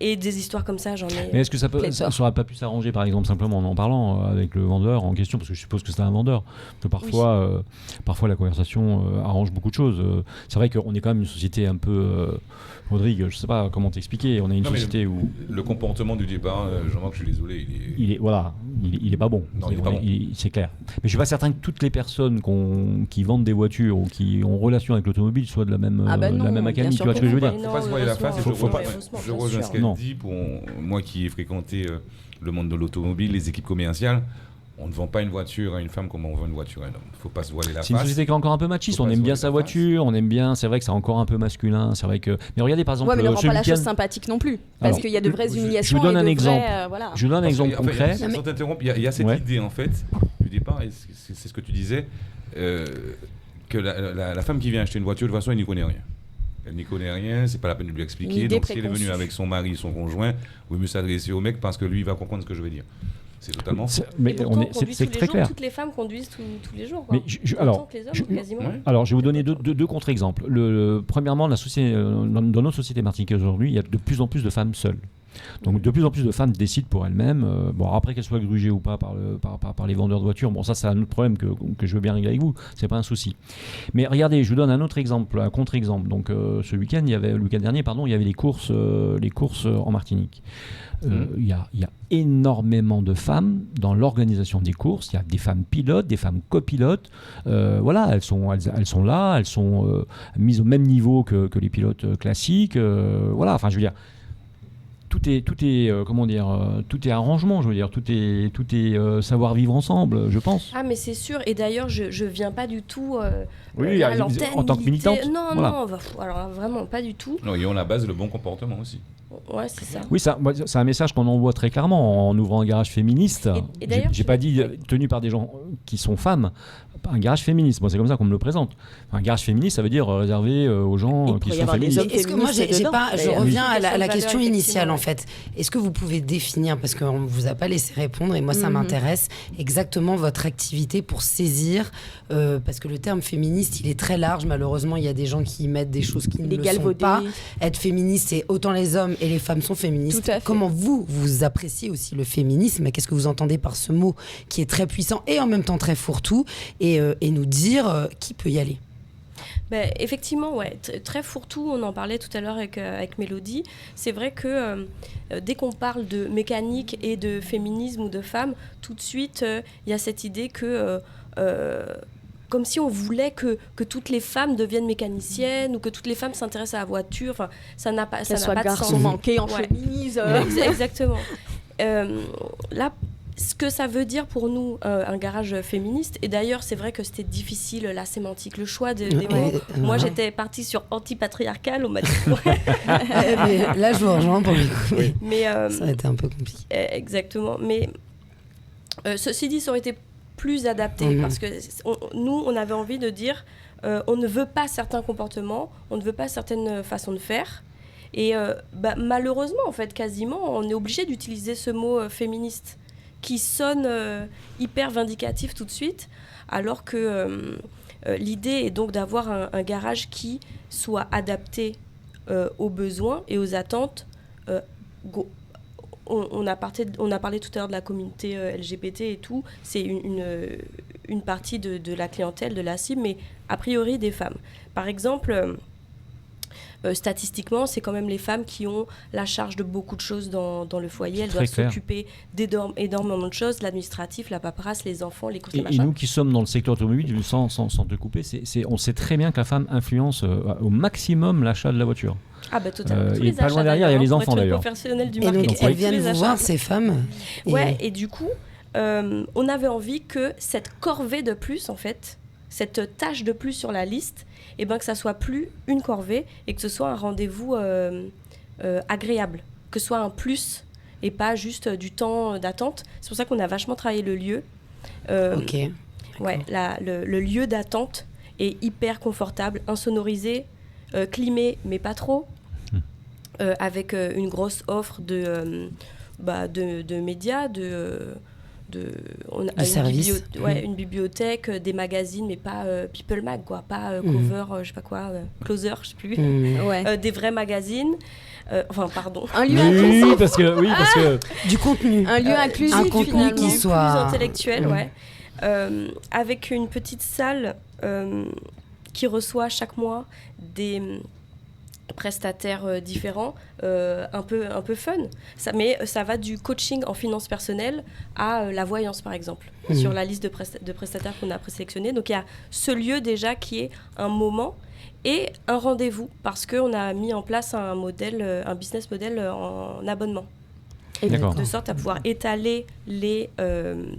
Et des histoires comme ça, j'en ai. Mais est-ce que ça n'aurait pas pu s'arranger, par exemple, simplement en parlant avec le vendeur en question, parce que je suppose que c'est un vendeur, que parfois la conversation arrange beaucoup de choses. C'est vrai qu'on est quand même une société un peu... Rodrigue, je sais pas comment t'expliquer, on est une société où... Le comportement du départ, Jean-Marc, je suis désolé, il est pas bon. Non, il est pas bon. C'est clair. Mais je suis pas certain que toutes les personnes qui vendent des voitures ou qui ont relation avec l'automobile soient de la même académie. Tu vois ce que je veux dire? Faut pas se voiler la face. Je rejoins ce qu'elle Non. dit. Pour moi qui ai fréquenté le monde de l'automobile, les équipes commerciales, on ne vend pas une voiture à une femme comme on vend une voiture à un homme. Il ne faut pas se voiler la face. C'est une société qui est encore un peu machiste. On aime bien sa voiture, on aime bien. C'est vrai que c'est encore un peu masculin. C'est vrai que. Mais regardez par exemple. Ouais, mais ne rend pas la chose sympattique non plus. Parce qu'il y a de vraies humiliations. Je vous donne un exemple. Voilà. Je vous donne un exemple concret. Sans t'interrompre, il y a cette idée en fait du départ, et c'est ce que tu disais, que la femme qui vient acheter une voiture, de toute façon, elle n'y connaît rien. Elle n'y connaît rien, c'est pas la peine de lui expliquer. Donc si elle est venue avec son mari, son conjoint, il vaut mieux s'adresser au mec parce que lui, il va comprendre ce que je veux dire. C'est totalement faux. Mais Et pourtant, on conduit c'est tous les très jours, clair. toutes les femmes conduisent tous les jours. Quoi. Mais Autant que les hommes, quasiment. alors, je vais vous donner deux contre-exemples. Premièrement, dans notre société martiniquaise aujourd'hui, il y a de plus en plus de femmes seules. Donc de plus en plus de femmes décident pour elles-mêmes. Bon, après qu'elles soient grugées ou pas par les vendeurs de voitures, bon, ça c'est un autre problème que je veux bien régler avec vous. C'est pas un souci. Mais regardez, je vous donne un autre exemple, un contre-exemple. Donc le week-end dernier, il y avait les courses en Martinique. Il y a énormément de femmes dans l'organisation des courses. Il y a des femmes pilotes, des femmes copilotes. Voilà, elles sont là, elles sont mises au même niveau que les pilotes classiques. Voilà, enfin je veux dire. Tout est arrangement, je veux dire, tout est savoir vivre ensemble, je pense. Ah mais c'est sûr, et d'ailleurs je viens pas du tout à l'antenne en tant que militante. Non, alors vraiment pas du tout. Non, et on la base le bon comportement aussi. Ouais, c'est ça. Oui, c'est un message qu'on envoie très clairement en ouvrant un garage féministe. Et d'ailleurs, j'ai pas dit tenu par des gens qui sont femmes. Un garage féministe, moi c'est comme ça qu'on me le présente. Un garage féministe, ça veut dire réservé aux gens qui sont féministes. Est-ce que moi je reviens à la question initiale en fait. Est-ce que vous pouvez définir, parce qu'on ne vous a pas laissé répondre et moi ça m'intéresse, exactement votre activité pour saisir, parce que le terme féministe il est très large, malheureusement il y a des gens qui y mettent des choses qui ne le sont pas. Être féministe c'est autant les hommes et les femmes sont féministes. Comment vous appréciez aussi le féminisme? Qu'est-ce que vous entendez par ce mot qui est très puissant et en même temps très fourre-tout, et nous dire qui peut y aller? Effectivement, ouais, très fourre-tout, on en parlait tout à l'heure avec Mélodie. C'est vrai que dès qu'on parle de mécanique et de féminisme ou de femmes, tout de suite, il y a cette idée que... comme si on voulait que toutes les femmes deviennent mécaniciennes ou que toutes les femmes s'intéressent à la voiture. Enfin, ça n'a pas de sens. Garçon manqué en chemise. Exactement. Là, ce que ça veut dire pour nous, un garage féministe, et d'ailleurs c'est vrai que c'était difficile la sémantique, le choix des mots. Moi j'étais partie sur anti-patriarcal, on m'a dit. Mais là je vous rejoins pour le coup. Oui. Mais, ça a été un peu compliqué. Exactement. Mais ceci dit, ça aurait été plus adapté parce que nous on avait envie de dire on ne veut pas certains comportements, on ne veut pas certaines façons de faire. Et malheureusement, en fait, quasiment, on est obligé d'utiliser ce mot féministe qui sonne hyper vindicatif tout de suite, alors que l'idée est donc d'avoir un garage qui soit adapté aux besoins et aux attentes. On a parlé tout à l'heure de la communauté LGBT et tout, c'est une partie de la clientèle, de la cible, mais a priori des femmes. Par exemple... statistiquement, c'est quand même les femmes qui ont la charge de beaucoup de choses dans le foyer. Elles doivent s'occuper d'énormément de choses, l'administratif, la paperasse, les enfants, les courses et machin. Et nous qui sommes dans le secteur automobile, sans te couper, on sait très bien que la femme influence au maximum l'achat de la voiture. Ah bah totalement. Et pas loin derrière, il y a les enfants d'ailleurs. Et donc elles viennent vous voir, ces femmes. Et du coup, on avait envie que cette corvée de plus, en fait, cette tâche de plus sur la liste, et que ça soit plus une corvée et que ce soit un rendez-vous agréable, que ce soit un plus et pas juste du temps d'attente. C'est pour ça qu'on a vachement travaillé le lieu. Ouais, le lieu d'attente est hyper confortable, insonorisé, climé mais pas trop, avec une grosse offre de médias, on a une bibliothèque, des magazines, mais pas People Mag, quoi, pas Cover, je sais pas quoi, Closer, je sais plus, des vrais magazines. Pardon. Un lieu inclusif. Oui, parce que du contenu. Un lieu inclusif, un contenu qui soit plus intellectuel, avec une petite salle qui reçoit chaque mois des prestataires différents, un peu fun. Mais ça va du coaching en finances personnelles à la voyance, par exemple, sur la liste de prestataires qu'on a présélectionnés. Donc il y a ce lieu déjà qui est un moment et un rendez-vous, parce qu'on a mis en place un business model en abonnement. Et de sorte à pouvoir étaler les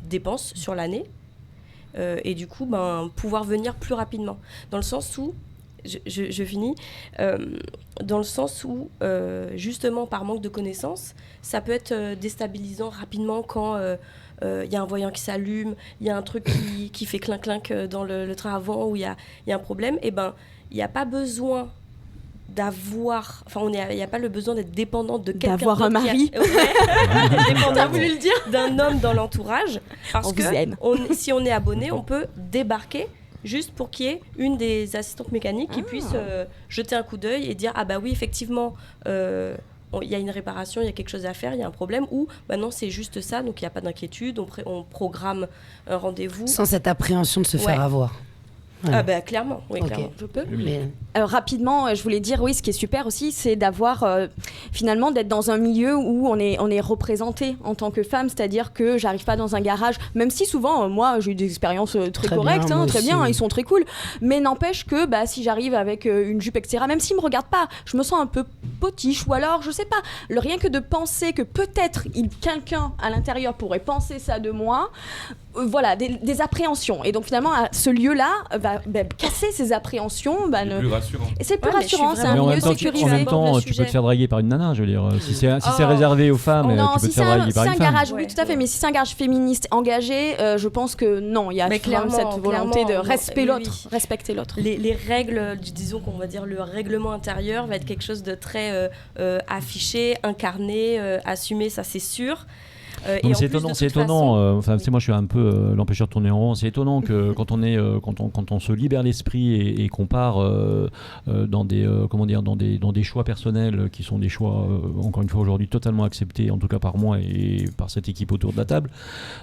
dépenses sur l'année et du coup pouvoir venir plus rapidement. Dans le sens où je finis, dans le sens où, justement, par manque de connaissances, ça peut être déstabilisant rapidement quand y a un voyant qui s'allume, il y a un truc qui fait clink-clink dans le train avant, ou il y a un problème. Et il n'y a pas besoin d'avoir, enfin, il n'y a pas le besoin d'être dépendant de quelqu'un D'avoir un d'autre mari. Dépendant d'un homme dans l'entourage. Parce On vous aime. que si on est abonné, on peut débarquer juste pour qu'il y ait une des assistantes mécaniques qui puisse jeter un coup d'œil et dire ah bah oui, effectivement, il y a une réparation, il y a quelque chose à faire, il y a un problème, ou bah non, c'est juste ça, donc il n'y a pas d'inquiétude, on programme un rendez-vous. Sans cette appréhension de se faire avoir. Ouais. Ah bah clairement, oui, Ok. clairement. Je peux. Mais... Rapidement, je voulais dire, oui, ce qui est super aussi, c'est d'avoir, finalement, d'être dans un milieu où on est représenté en tant que femme, c'est-à-dire que j'arrive pas dans un garage, même si souvent, moi, j'ai eu des expériences très correctes, bien, moi très aussi. bien, ils sont très cool, mais n'empêche que bah, si j'arrive avec une jupe, etc., même s'ils me regardent pas, je me sens un peu potiche, ou alors, je sais pas, rien que de penser que peut-être quelqu'un à l'intérieur pourrait penser ça de moi, voilà, des appréhensions. Et donc finalement, ce lieu-là va casser ces appréhensions. C'est plus rassurant. Et c'est plus Ouais, mais je suis rassurant, c'est vraiment- un Mais en milieu même temps, sécurisé. en même temps, Le tu peux sujet. te faire draguer par une nana, je veux dire. Si c'est Oh. réservé aux femmes, Non, tu peux si te faire c'est draguer par un une femme. garage, oui, Ouais, tout à fait, ouais. mais si c'est un garage féministe engagé, je pense que non, il y a Mais toujours clairement, cette volonté de clairement, respecter oui, l'autre, oui. respecter l'autre. Les règles, disons qu'on va dire le règlement intérieur va être quelque chose de très affiché, incarné, assumé, ça c'est sûr. Non, Et c'est en plus, étonnant, de c'est toute étonnant. façon- Enfin, tu sais, moi, je suis un peu l'empêcheur de tourner en rond. C'est étonnant que quand on se libère l'esprit et qu'on part dans des dans des choix personnels qui sont des choix encore une fois aujourd'hui totalement acceptés, en tout cas par moi et par cette équipe autour de la table.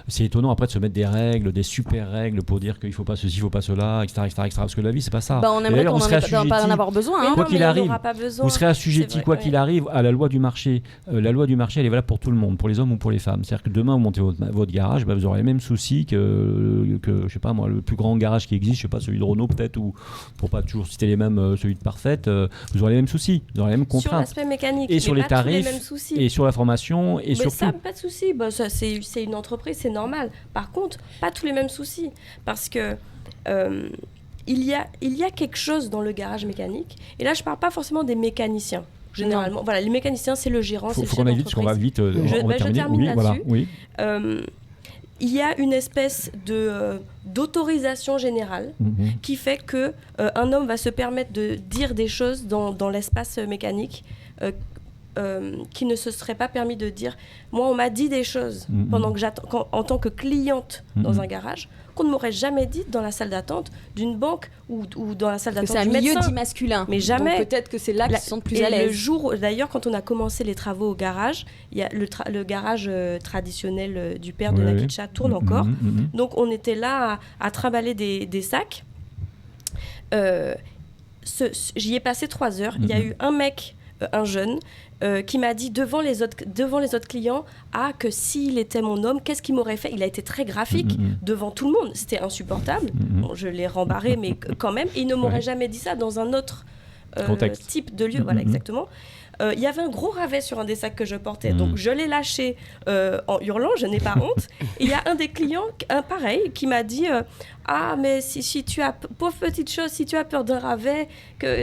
C'est étonnant après de se mettre des règles, des super règles pour dire qu'il faut pas ceci, il faut pas cela, etc., parce que la vie c'est pas ça. Bah, on Et aimerait d'ailleurs, qu'on serait n'en ait pas en assujetti- avoir besoin. Mais hein. quoi non, qu'il mais on arrive, n'aura pas besoin. Vous serez assujetti, C'est vrai, quoi ouais. qu'il arrive, à la loi du marché. La loi du marché, elle est valable pour tout le monde, pour les hommes ou pour les femmes. C'est-à-dire que demain, vous montez votre garage, bah, vous aurez les mêmes soucis que, je sais pas moi, le plus grand garage qui existe, je sais pas, celui de Renault peut-être, ou pour pas toujours citer les mêmes, celui de Parfaite, vous aurez les mêmes soucis, vous aurez les mêmes Sur contraintes. l'aspect mécanique, Et mais sur les pas tous tarifs, les mêmes soucis. Et sur la formation, et Mais surtout... ça, pas de souci. Bah, ça, c'est une entreprise, c'est normal. Par contre, pas tous les mêmes soucis. Parce que il y a quelque chose dans le garage mécanique. Et là, je parle pas forcément des mécaniciens. Généralement, voilà, les mécaniciens, c'est le gérant, c'est le faut chef qu'on aille vite, parce qu'on va d'entreprise. vite, on va je terminer. termine Oui, là-dessus. voilà, oui. Il y a une espèce d'autorisation générale Mhm. qui fait que un homme va se permettre de dire des choses dans l'espace mécanique qui ne se serait pas permis de dire. Moi, on m'a dit des choses pendant que j'attends, en tant que cliente dans un garage, qu'on ne m'aurait jamais dit dans la salle d'attente d'une banque ou dans la salle Parce que d'attente c'est un du milieu médecin. dit masculin. Mais jamais. Donc peut-être que c'est là qu'ils se sentent plus à Et l'aise. le jour, d'ailleurs, quand on a commencé les travaux au garage, il y a le garage traditionnel du père de Oui, Nakitcha tourne Mhm, encore. mhm. Donc on était là à trimballer des sacs. J'y ai passé 3 heures. Il y a eu un mec, un jeune, qui m'a dit devant les autres clients que s'il était mon homme, qu'est-ce qu'il m'aurait fait. Il a été très graphique devant tout le monde. C'était insupportable. Bon, je l'ai rembarré, mais quand même. Et il ne m'aurait Ouais. jamais dit ça dans un autre Contexte. type de lieu. Voilà, exactement. Il y avait un gros ravet sur un des sacs que je portais. Donc je l'ai lâché en hurlant, je n'ai pas honte. Et il y a un des clients, pareil, qui m'a dit ah, mais si tu as, pauvre petite chose, si tu as peur d'un ravet,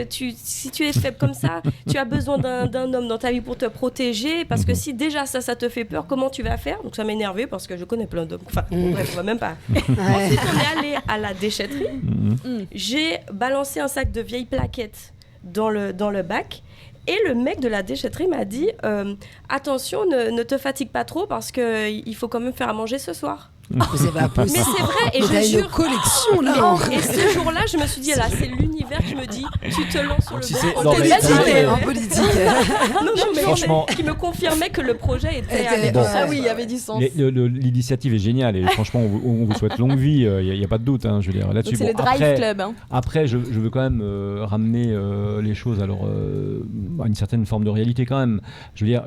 si tu es faible comme ça, tu as besoin d'un homme dans ta vie pour te protéger, parce que si déjà ça te fait peur, comment tu vas faire? Donc ça m'a énervé parce que je connais plein d'hommes. Enfin, bref, on va même pas. Ensuite, on est allé à la déchetterie. J'ai balancé un sac de vieilles plaquettes dans le bac. Et le mec de la déchetterie m'a dit attention, ne te fatigue pas trop parce qu'il faut quand même faire à manger ce soir. C'est pas Mais possible. c'est vrai, et Mais t'as je une jure. collection là. Et ce jour-là, je me suis dit, là, c'est l'univers qui me dit tu te lances sur le Si bon c'est- projet. non, mais- Politique, en politique. Non, mais Franchement- qui me confirmait que le projet était allé Bon. Ah oui, il y avait du sens. L'initiative est géniale et franchement, on vous souhaite longue vie. Il n'y a pas de doute, hein, je veux dire. Donc Là-dessus, c'est bon, le Drive après, Club. Hein. Après, je veux quand même ramener les choses à une certaine forme de réalité quand même. Je veux dire,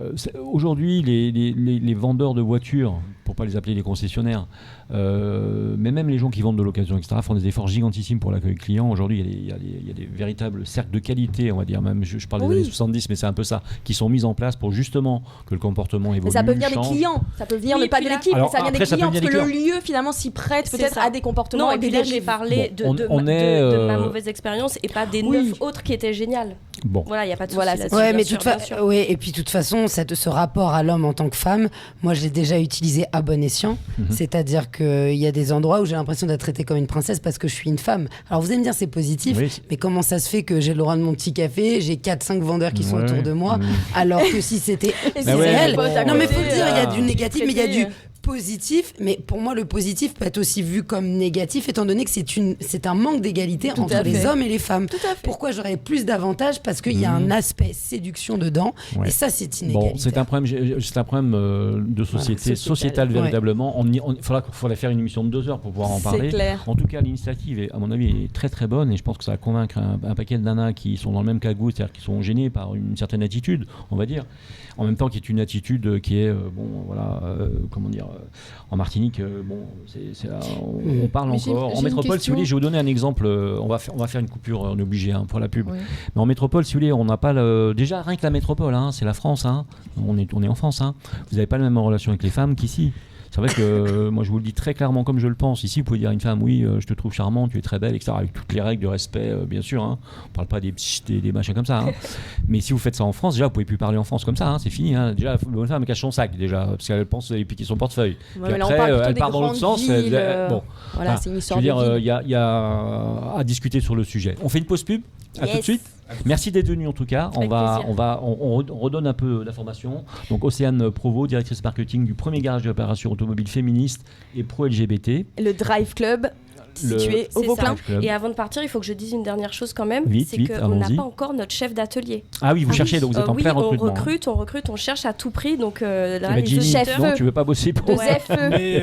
aujourd'hui, les vendeurs de voitures, pour pas les appeler les concessionnaires, mais même les gens qui vendent de l'occasion, etc., font des efforts gigantissimes pour l'accueil client. Aujourd'hui, il y a des véritables cercles de qualité, on va dire, même je parle des Oui. années 70, mais c'est un peu ça, qui sont mis en place pour justement que le comportement évolue. Mais ça peut venir des change. clients, ça peut venir Oui, pas puis de là- l'équipe, mais Alors, ça vient des après, ça peut clients, parce venir que des le lieu finalement s'y prête C'est peut-être ça. à des comportements Non, et et puis des là, j'ai dérives. parlé Bon, on est, de ma mauvaise expérience et pas des Oui. 9 autres qui étaient géniales. Bon. Voilà, il n'y a pas de souci Voilà, là-dessus. Ouais, bien sûr, bien sûr. et puis de toute façon, ce rapport à l'homme en tant que femme, moi je l'ai déjà utilisé à à bon escient. C'est-à-dire qu'il y a des endroits où j'ai l'impression d'être traitée comme une princesse parce que je suis une femme. Alors vous allez me dire c'est positif, mais comment ça se fait que j'ai le droit de mon petit café, j'ai 4-5 vendeurs qui sont autour de moi, alors que si c'était réel... Non mais faut le dire, il y a du négatif, mais il y a du positif, mais pour moi le positif peut être aussi vu comme négatif étant donné que c'est un manque d'égalité entre les hommes et les femmes. Pourquoi j'aurais plus d'avantages? Parce qu'il y a un aspect séduction dedans et ça c'est inégalitaire. Bon, c'est un problème de société, sociétal véritablement. Il faudra faire une émission de 2 heures pour pouvoir en parler. Clair. En tout cas, l'initiative, à mon avis, est très très bonne et je pense que ça va convaincre un paquet de nanas qui sont dans le même cas que vous, c'est-à-dire qui sont gênées par une certaine attitude, on va dire. En même temps, qui est une attitude qui est, comment dire, en Martinique, on parle mais encore. j'ai En métropole, si vous voulez, je vais vous donner un exemple. On va faire une coupure, on est obligé pour la pub. Ouais. Mais en métropole, si vous voulez, on n'a pas déjà rien que la métropole, c'est la France. On est en France. Vous n'avez pas la même relation avec les femmes qu'ici. C'est vrai que moi je vous le dis très clairement comme je le pense. Ici vous pouvez dire à une femme oui je te trouve charmante, tu es très belle, etc. Avec toutes les règles de respect bien sûr. On parle pas des machins comme ça. Mais si vous faites ça en France, déjà vous pouvez plus parler en France comme ça. C'est fini. Déjà la bonne femme elle cache son sac déjà parce qu'elle pense aller piquer son portefeuille. Puis après elle part dans l'autre sens. Voilà, c'est une histoire je veux dire il y a à discuter sur le sujet. On fait une pause pub. À tout de suite. Merci d'être venu en tout cas. On redonne un peu d'informations. Donc Océane Provost, directrice marketing du premier garage d'opération automobile féministe et pro-LGBT. Le Drive Club. Situé au Vauclin. Et avant de partir, il faut que je dise une dernière chose quand même. Vite, qu'on n'a pas encore notre chef d'atelier. Ah oui, vous cherchez, donc vous êtes en plein recrutement. On recrute, on cherche à tout prix. Donc là, les auditeurs... Non, tu veux pas bosser pour Mais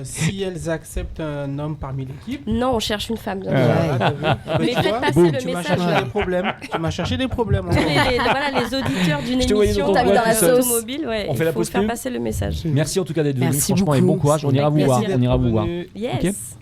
si elles acceptent un homme parmi l'équipe... Non, on cherche une femme. Bien Mais faites passer le message. Tu m'as cherché des problèmes. Les auditeurs d'une émission automobile, on fait la pause faire passer le message. Merci en tout cas d'être venu, franchement, et bon courage. On ira vous voir. Yes.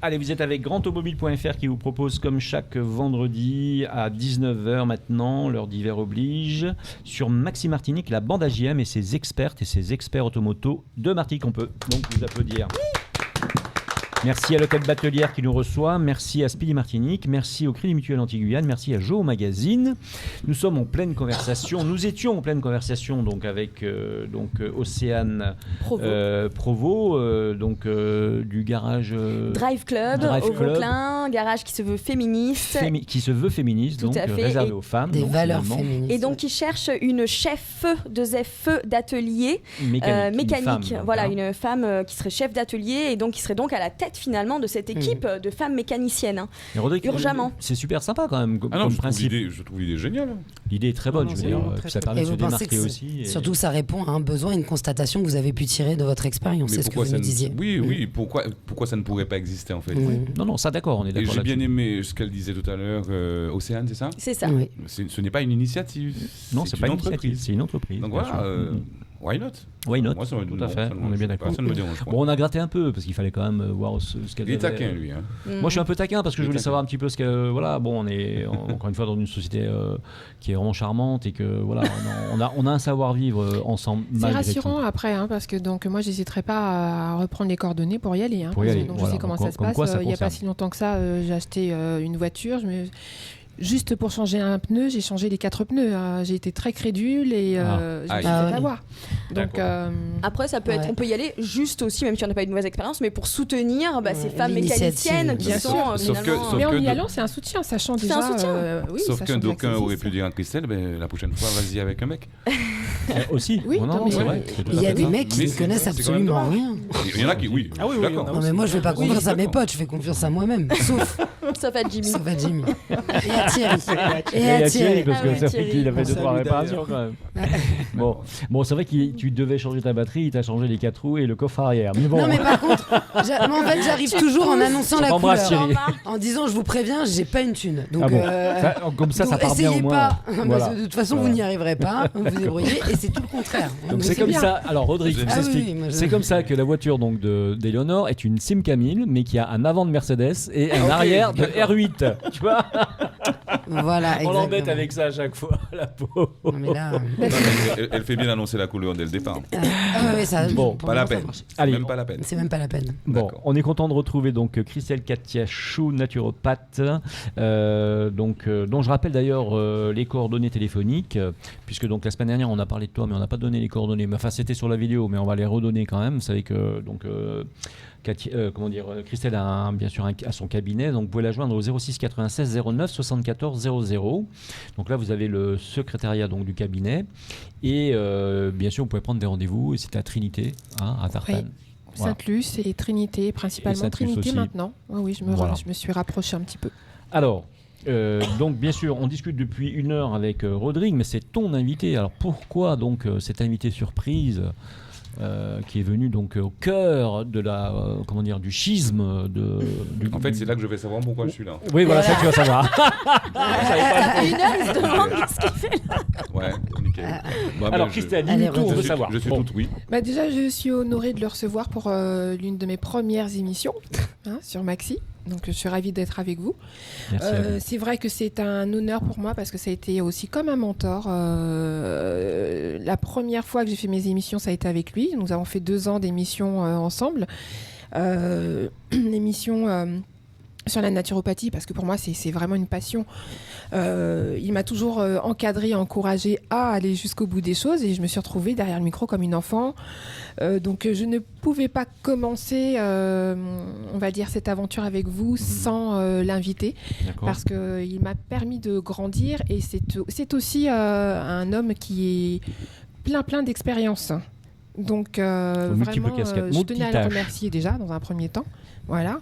Allez, vous êtes avec grandautomobile.fr qui vous propose comme chaque vendredi à 19h maintenant, l'heure d'hiver oblige, sur Maxi Martinique, la bande AJM et ses expertes et ses experts automoto de Martinique. On peut donc vous applaudir. Merci à l'hôtel Batelière qui nous reçoit, merci à Speedy Martinique, merci au Crédit Mutuel Anti-Guyane, merci à Joe Magazine. Nous sommes en pleine conversation, nous étions en pleine conversation donc avec Océane Provost, du garage Drive Club au Vauclin, garage qui se veut féministe. Qui se veut féministe, donc réservé aux femmes. Des valeurs féministes. Et donc qui cherche une chef d'atelier mécanique. Une femme qui serait chef d'atelier et donc qui serait donc à la tête finalement de cette équipe de femmes mécaniciennes. Rodrigue, urgemment. C'est super sympa quand même comme principe. Je trouve l'idée géniale. L'idée est très bonne, je veux dire. Ça permet de se démarquer aussi. Surtout ça répond à un besoin, une constatation que vous avez pu tirer de votre expérience. C'est ce que vous nous disiez. Oui. Pourquoi ça ne pourrait pas exister en fait? Non, ça d'accord, on est d'accord. Et j'ai bien aimé ce qu'elle disait tout à l'heure, Océane, c'est ça? C'est ça. Oui. Ce n'est pas une initiative. Non, c'est pas une initiative, c'est une entreprise. Donc voilà. Why not? Why not? Moi, tout à fait, on est bien d'accord. Ça ne me dérange pas. Bon, on a gratté un peu parce qu'il fallait quand même voir ce qu'elle avait. Il est taquin, lui. Moi, je suis un peu taquin parce que je voulais savoir un petit peu ce qu'elle. Voilà, bon, on est encore une fois dans une société qui est vraiment charmante et que voilà, on a un savoir-vivre ensemble. C'est rassurant après, parce que donc moi, j'hésiterai pas à reprendre les coordonnées pour y aller. Donc je sais comment ça se passe. Il n'y a pas si longtemps que ça, j'ai acheté une voiture. Juste pour changer un pneu, j'ai changé les 4 pneus. J'ai été très crédule et je me suis fait avoir. Donc, après, ça peut être, on peut y aller juste aussi, même si on n'a pas eu de mauvaise expérience, mais pour soutenir ces femmes mécaniciennes qui sont finalement... Mais en y allant, c'est un soutien, sachant déjà... C'est un soutien. Sauf qu'un d'aucuns aurait pu dire à Christelle, la prochaine fois, vas-y avec un mec. Aussi. Oui, c'est vrai. Il y a des mecs qui ne connaissent absolument rien. Il y en a qui, oui. Ah oui, d'accord. Non, mais moi, je ne fais pas confiance à mes potes, je fais confiance à moi-même. Sauf à Jimmy. Et à Thierry. Et à Thierry, parce que c'est vrai qu'il a fait 2-3 réparations quand même. Bon, c'est vrai que tu devais changer ta batterie, il t'a changé les 4 roues et le coffre arrière. Mais bon. Non, mais par contre, en fait, j'arrive toujours en annonçant la couleur. Thierry. En disant, je vous préviens, j'ai pas une thune. Donc, comme ça part bien au moins. Essayez pas. De toute façon, vous n'y arriverez pas. Vous vous débrouillez. c'est tout le contraire. Donc c'est comme ça. Alors Rodrigue, c'est comme ça que la voiture donc d'Eleonore est une Simca 1000, mais qui a un avant de Mercedes et un arrière de R8. Tu vois. Voilà. On l'embête avec ça à chaque fois, la pauvre. Mais là, elle fait bien annoncer la couleur dès le départ. ça, bon, pas la peine. Allez, même pas la peine. C'est même pas la peine. Bon, on est content de retrouver donc Christelle Catiachou, naturopathe, dont je rappelle d'ailleurs les coordonnées téléphoniques, puisque donc la semaine dernière on a parlé de toi, mais on n'a pas donné les coordonnées. Mais enfin, c'était sur la vidéo, mais on va les redonner quand même. Vous savez que donc Christelle a bien sûr à son cabinet, donc vous pouvez la joindre au 06 96 09 74 00. Donc là vous avez le secrétariat donc du cabinet et bien sûr vous pouvez prendre des rendez-vous, et c'est à Trinité, à Tartane. Oui. Voilà. Sainte-Luce et Trinité, principalement et Trinité aussi. Maintenant. Oui, je me suis rapproché un petit peu. Alors, donc bien sûr, on discute depuis 1 heure avec Rodrigue, mais c'est ton invité. Alors pourquoi donc cet invité surprise qui est venu donc au cœur de la du schisme En fait, c'est là que je vais savoir pourquoi je suis là. Oui, voilà, ça tu vas savoir. Ça fait 1 heure, il se demande qu'est-ce qu'il fait là. Ouais, nickel. Alors Christelle, dis-nous tout, on veut savoir. Je suis tout oui. Déjà, je suis honorée de le recevoir pour l'une de mes premières émissions sur Maxi. Donc je suis ravie d'être avec vous. C'est vrai que c'est un honneur pour moi parce que ça a été aussi comme un mentor. La première fois que j'ai fait mes émissions, ça a été avec lui. Nous avons fait 2 ans d'émissions ensemble. L'émission sur la naturopathie, parce que pour moi c'est vraiment une passion. Il m'a toujours encadré, encouragé à aller jusqu'au bout des choses, et je me suis retrouvée derrière le micro comme une enfant. Donc je ne pouvais pas commencer, on va dire, cette aventure avec vous sans l'inviter. D'accord. Parce qu'il m'a permis de grandir, et c'est aussi un homme qui est plein d'expérience. Donc vraiment, je tenais à le remercier déjà dans un premier temps. Voilà.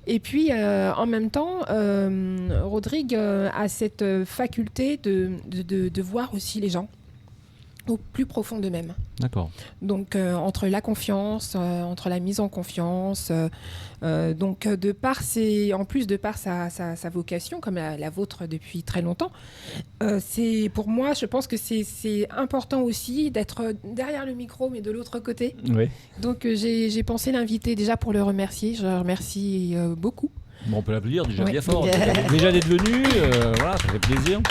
Et puis, en même temps, Rodrigue a cette faculté de voir aussi les gens au plus profond d'eux-mêmes. D'accord. Donc, entre la confiance, entre la mise en confiance, donc en plus de par sa vocation, comme la vôtre depuis très longtemps, c'est pour moi, je pense que c'est important aussi d'être derrière le micro, mais de l'autre côté. Oui. Donc, j'ai pensé l'inviter déjà pour le remercier. Je le remercie beaucoup. Bon, on peut l'applaudir déjà bien fort. Déjà d'être venu, voilà, ça fait plaisir.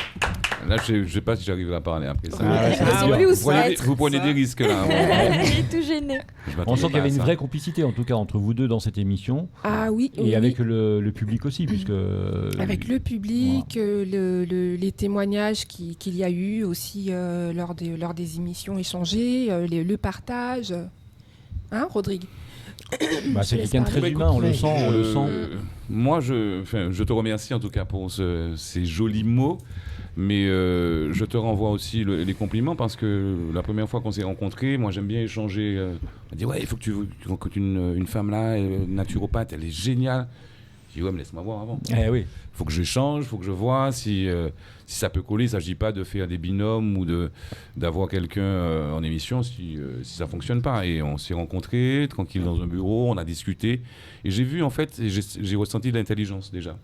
Là, je ne sais pas si j'arriverai à parler après ça. Vous prenez des risques là. Il est tout gêné. On sent qu'il y avait une vraie complicité en tout cas entre vous deux dans cette émission. Ah oui. Et avec le public aussi, puisque. Avec le public, voilà. Les témoignages qu'il y a eu aussi lors des émissions échangées, le partage. Hein, Rodrigue? C'est quelqu'un de très humain, on le sent. Moi, je te remercie en tout cas pour ces jolis mots, mais je te renvoie aussi les compliments, parce que la première fois qu'on s'est rencontrés, moi j'aime bien échanger. On m'a dit il faut que tu rencontres une femme là, naturopathe, elle est géniale. J'ai dit mais laisse-moi voir avant. Oui. Faut que je change, faut que je vois si ça peut coller. Il ne s'agit pas de faire des binômes ou d'avoir quelqu'un en émission si ça ne fonctionne pas. Et on s'est rencontrés tranquille dans un bureau, on a discuté. Et j'ai vu en fait, j'ai ressenti de l'intelligence déjà.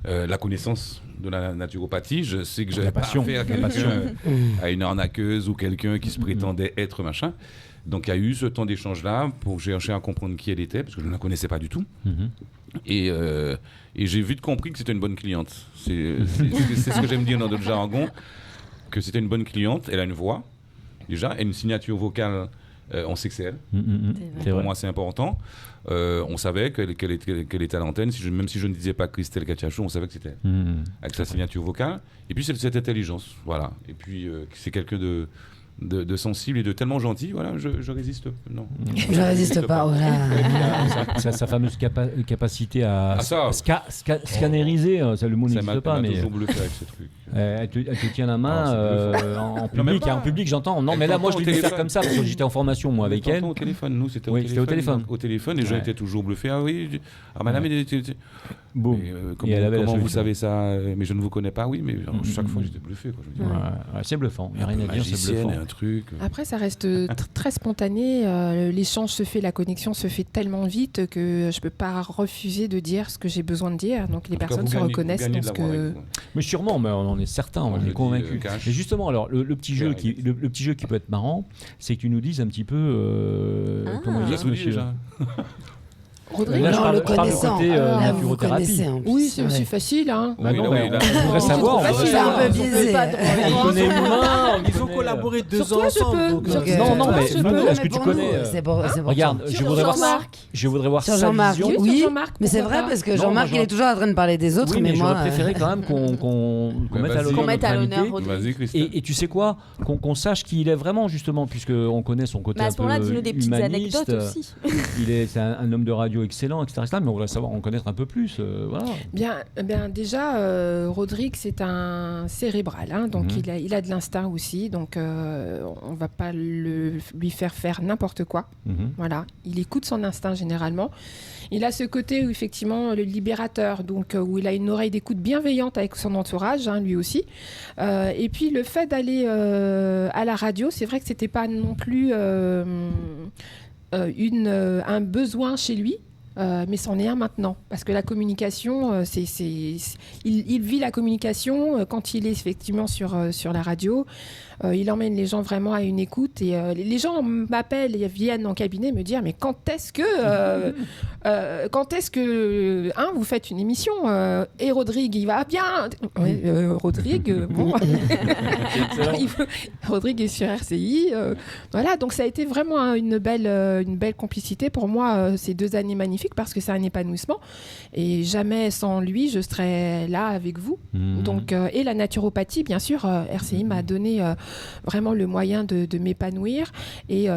La connaissance de la naturopathie, je sais que j'avais pas affaire à quelqu'un, à une arnaqueuse ou quelqu'un qui se prétendait être machin. Donc il y a eu ce temps d'échange-là pour chercher à comprendre qui elle était, parce que je ne la connaissais pas du tout. Et j'ai vite compris que c'était une bonne cliente. C'est ce que j'aime dire dans notre jargon, que c'était une bonne cliente. Elle a une voix, déjà, et une signature vocale, on sait que c'est elle. Pour moi, c'est important. On savait qu'elle était à l'antenne, même si je ne disais pas Christelle Catiachou, on savait que c'était elle, avec sa signature vocale. Et puis, c'est cette intelligence, voilà. Et puis, c'est quelqu'un de sensible et de tellement gentil, voilà, je résiste. Non. Je résiste pas, voilà. Sa fameuse capacité à scanneriser, le mot n'existe pas, mais toujours bluffé avec ce truc. Elle te tient la main en public. En public, j'entends. Non, mais là, moi, je l'ai dit faire comme ça parce que j'étais en formation, moi, avec elle. Au téléphone, nous, c'était au téléphone. Et je étais toujours bluffé. Ah oui, madame, Boum. Comment vous savez ça? Mais je ne vous connais pas. Oui, mais chaque fois j'étais bluffé. Quoi. Je me dis, c'est bluffant. Il n'y a rien à dire, c'est bluffant. Un truc. Après, ça reste très spontané. L'échange se fait, la connexion se fait tellement vite que je ne peux pas refuser de dire ce que j'ai besoin de dire. Donc les personnes se reconnaissent dans ce que. Mais sûrement, mais on en est certain, on est convaincus. Mais justement, alors le petit jeu qui peut être marrant, c'est que tu nous dises un petit peu comment dire, monsieur. Rodrigue, on le connaissant. Vous connaissez. Oui, c'est facile. Hein. On voudrait savoir. C'est un peu biaisé. On connaît Moulin. Ils ont collaboré 2 ans ensemble. Non, mais est-ce que tu connais C'est bon. Regarde, je voudrais voir sa vision. Oui, mais c'est vrai parce que Jean-Marc, il est toujours en train de parler des autres. Mais moi, j'aurais préféré quand même qu'on mette à l'honneur. Et tu sais quoi, qu'on sache qui il est vraiment justement, puisqu'on connaît son côté un peu humaniste. À ce moment-là, dis-nous des petites anecdotes aussi. C'est un homme de radio excellent, etc., mais on voudrait savoir, en connaître un peu plus. Voilà. Bien, déjà, Rodrigue, c'est un cérébral, hein, donc il a de l'instinct aussi, donc on va pas lui faire n'importe quoi. Voilà, il écoute son instinct généralement. Il a ce côté où effectivement le libérateur, donc où il a une oreille d'écoute bienveillante avec son entourage, hein, lui aussi. Et puis le fait d'aller à la radio, c'est vrai que c'était pas non plus un besoin chez lui. Mais c'en est un maintenant, parce que la communication, il vit la communication quand il est effectivement sur la radio. Il emmène les gens vraiment à une écoute et les gens m'appellent et viennent en cabinet me dire mais quand est-ce que vous faites une émission et Rodrigue il va bien. Rodrigue bon. Rodrigue est sur RCI, voilà, donc ça a été vraiment une belle complicité pour moi, ces 2 années magnifiques, parce que c'est un épanouissement et jamais sans lui je serais là avec vous. Donc et la naturopathie bien sûr, RCI m'a donné vraiment le moyen de m'épanouir et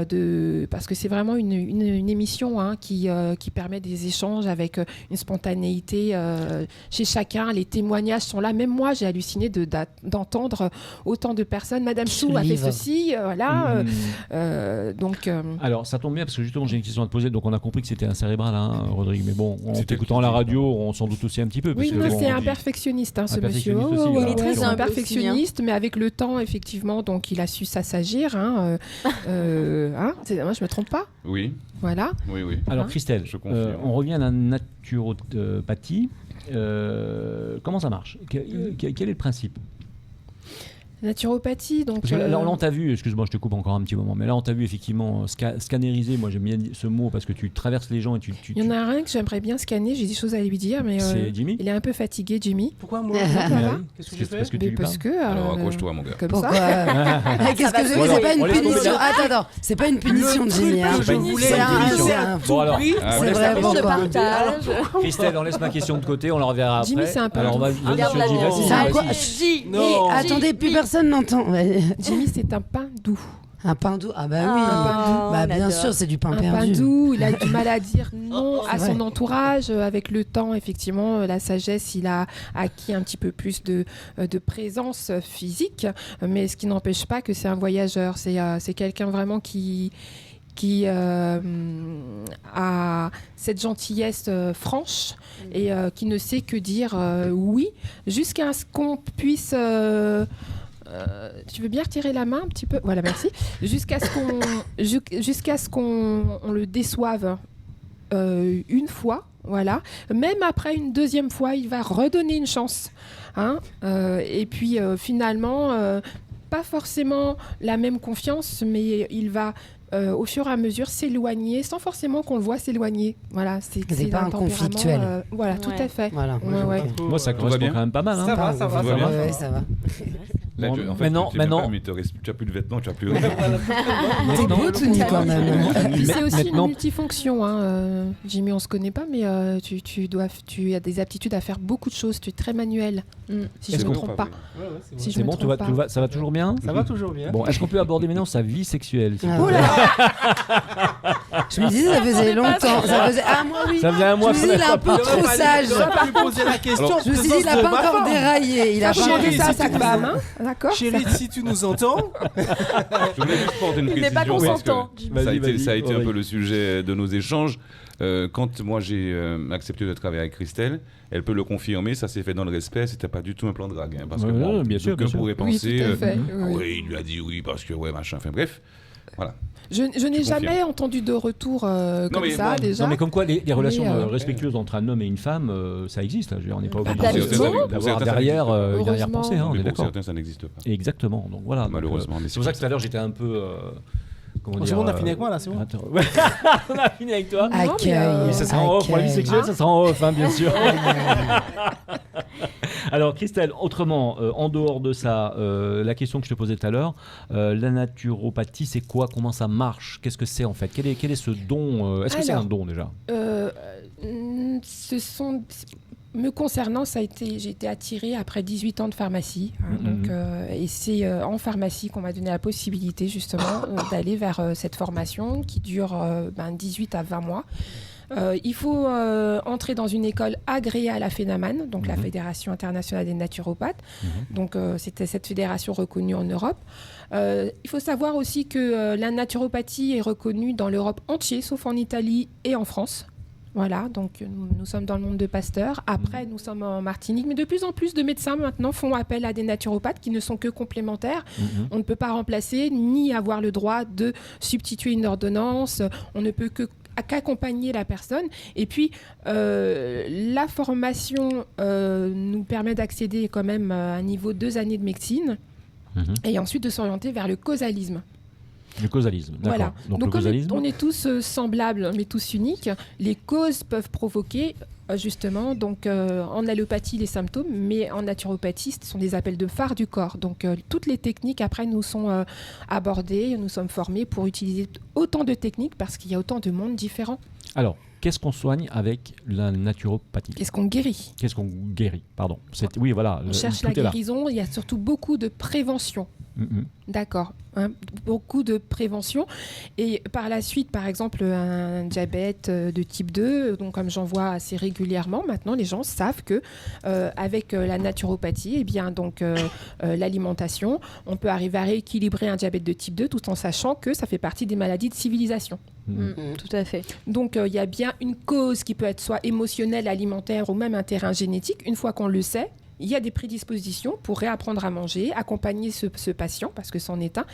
parce que c'est vraiment une émission, hein, qui permet des échanges avec une spontanéité chez chacun. Les témoignages sont là. Même moi, j'ai halluciné d'entendre autant de personnes. Madame Chou a fait ceci, voilà. Donc. Alors, ça tombe bien parce que justement, j'ai une question à te poser. Donc, on a compris que c'était un cérébral, hein, Rodrigue. Mais bon, en t'écoutant à la radio, on s'en doute aussi un petit peu. Oui, c'est un perfectionniste, hein, ce monsieur. Il est très un perfectionniste, mais avec le temps, effectivement, donc il a su s'assagir. Hein, moi, je me trompe pas? Oui. Voilà. Oui. Alors, Christelle, on revient à la naturopathie. Comment ça marche? Quel est le principe? Naturopathie, donc... Là, on t'a vu, excuse-moi, je te coupe encore un petit moment, mais là, on t'a vu effectivement scannériser. Moi, j'aime bien ce mot parce que tu traverses les gens et Il y en a un que j'aimerais bien scanner, j'ai des choses à lui dire, mais c'est Jimmy. Il est un peu fatigué, Jimmy. Pourquoi moi? Qu'est-ce que j'ai fait? Parce que... Alors, accroche-toi, mon gars. Comme ça. Qu'est-ce que c'est pas une punition? Attends, c'est pas une punition de Jimmy. C'est un bon, alors, c'est vraiment de partage. Christelle, on laisse ma question de côté, on la reverra après. Jimmy, c'est un peu... Alors, on va attendez, plus personne n'entend. Jimmy, c'est un pain doux. Un pain doux? Ah bah oui, bien sûr, c'est du pain perdu. Un pain doux, il a du mal à dire non à son entourage. Avec le temps, effectivement, la sagesse, il a acquis un petit peu plus de présence physique, mais ce qui n'empêche pas que c'est un voyageur. C'est quelqu'un vraiment qui a cette gentillesse franche et qui ne sait que dire oui, jusqu'à ce qu'on puisse... tu veux bien retirer la main un petit peu? Voilà, merci. Jusqu'à ce qu'on le déçoive une fois, voilà. Même après une deuxième fois, il va redonner une chance. Hein, et puis finalement, pas forcément la même confiance, mais il va... au fur et à mesure s'éloigner sans forcément qu'on le voit s'éloigner. Voilà, c'est pas un conflictuel. Voilà, tout à fait. Voilà. Moi, ça correspond quand même pas mal. Ça va. Ça va. Là, en fait, maintenant, tu n'as plus de vêtements, tu n'as plus rien. T'es beau, Tony, quand même. C'est aussi une multifonction. Hein. Jimmy, on ne se connaît pas, mais tu as des aptitudes à faire beaucoup de choses. Tu es très manuel, si je ne me trompe pas. C'est bon, ça va toujours bien? Ça va toujours bien. Bon, est-ce qu'on peut aborder maintenant sa vie sexuelle? Oh là. Je me disais, ça faisait longtemps. Moi, oui. Ça faisait un mois. Je me disais, il est un peu trop sage. Je vais pas lui poser la question. Je me suis dit, il n'a pas encore déraillé. Il a pas demandé ça à sa femme. D'accord. Chérie, si tu nous entends. Je voulais juste porter une Il n'est précision. pas consentant. Ça a été un peu le sujet de nos échanges. Quand moi j'ai accepté de travailler avec Christelle, elle peut le confirmer, ça s'est fait dans le respect, c'était pas du tout un plan de drague. Parce que bon, bien sûr, pourrait penser, oui, tout à fait, oui, il lui a dit oui parce que ouais, machin, enfin bref, voilà. Je n'ai jamais entendu de retour comme ça, déjà. Non, mais comme quoi, les relations respectueuses entre un homme et une femme, ça existe. Hein, on n'est pas obligé d'avoir derrière une arrière-pensée. On est d'accord. Pour certains, ça n'existe pas. Exactement. Donc voilà. Malheureusement. C'est pour ça que tout à l'heure, j'étais un peu... C'est bon, on a fini avec moi là, c'est bon. On a fini avec toi. Accueil. Ça sera en off. Pour la vie sexuelle, ça sera en off, hein, bien sûr. Alors, Christelle, autrement, en dehors de ça, la question que je te posais tout à l'heure, la naturopathie, c'est quoi? Comment ça marche? Qu'est-ce que c'est en fait? Quel est ce don? Est-ce que c'est un don déjà? Me concernant, j'ai été attirée après 18 ans de pharmacie. Et c'est en pharmacie qu'on m'a donné la possibilité justement d'aller vers cette formation qui dure 18 à 20 mois. Il faut entrer dans une école agréée à la FENAMAN, donc la Fédération internationale des naturopathes. Donc c'était cette fédération reconnue en Europe. Il faut savoir aussi que la naturopathie est reconnue dans l'Europe entière, sauf en Italie et en France. Voilà, donc nous sommes dans le monde de Pasteur. Après, nous sommes en Martinique. Mais de plus en plus de médecins maintenant font appel à des naturopathes qui ne sont que complémentaires. On ne peut pas remplacer ni avoir le droit de substituer une ordonnance. On ne peut qu'accompagner la personne. Et puis, la formation nous permet d'accéder quand même à un niveau 2 années de médecine et ensuite de s'orienter vers le causalisme. Le causalisme, d'accord. Voilà. Donc le causalisme... on est tous semblables, mais tous uniques. Les causes peuvent provoquer, justement, donc en allopathie, les symptômes, mais en naturopathie, ce sont des appels de phare du corps. Donc toutes les techniques, après, nous sont abordées, nous sommes formés pour utiliser autant de techniques parce qu'il y a autant de mondes différents. Alors, qu'est-ce qu'on soigne avec la naturopathie? Qu'est-ce qu'on guérit? Qu'est-ce qu'on guérit, pardon. Oui, voilà. On cherche la guérison, il y a surtout beaucoup de prévention. D'accord, beaucoup de prévention. Et par la suite, par exemple, un diabète de type 2, donc comme j'en vois assez régulièrement, maintenant les gens savent que avec la naturopathie, eh bien, donc, l'alimentation, on peut arriver à rééquilibrer un diabète de type 2 tout en sachant que ça fait partie des maladies de civilisation. Tout à fait. Donc il y a bien une cause qui peut être soit émotionnelle, alimentaire ou même un terrain génétique. Une fois qu'on le sait, il y a des prédispositions pour réapprendre à manger, accompagner ce patient, parce que c'en est un,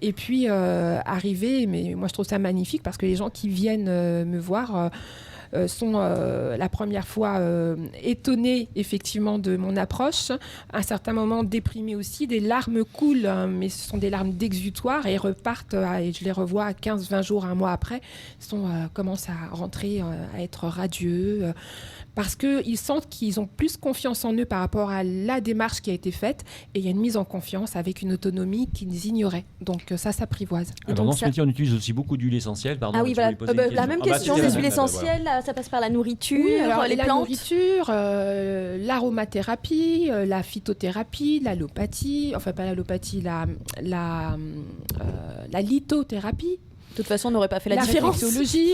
et puis arriver, mais moi je trouve ça magnifique, parce que les gens qui viennent me voir sont la première fois étonnés effectivement de mon approche, à un certain moment déprimés aussi, des larmes coulent, mais ce sont des larmes d'exutoire et repartent, et je les revois 15-20 jours, un mois après, commencent à rentrer, à être radieux, parce qu'ils sentent qu'ils ont plus confiance en eux par rapport à la démarche qui a été faite, et il y a une mise en confiance avec une autonomie qu'ils ignoraient. Donc ça s'apprivoise. Alors dans ce métier, on utilise aussi beaucoup d'huile essentielle. Pardon, ah oui, voilà. La même question, les huiles essentielles, ça passe par la nourriture, les plantes. La nourriture, l'aromathérapie, la phytothérapie, l'allopathie, enfin pas l'allopathie, la lithothérapie. De toute façon, on n'aurait pas fait la différence. La réflexologie,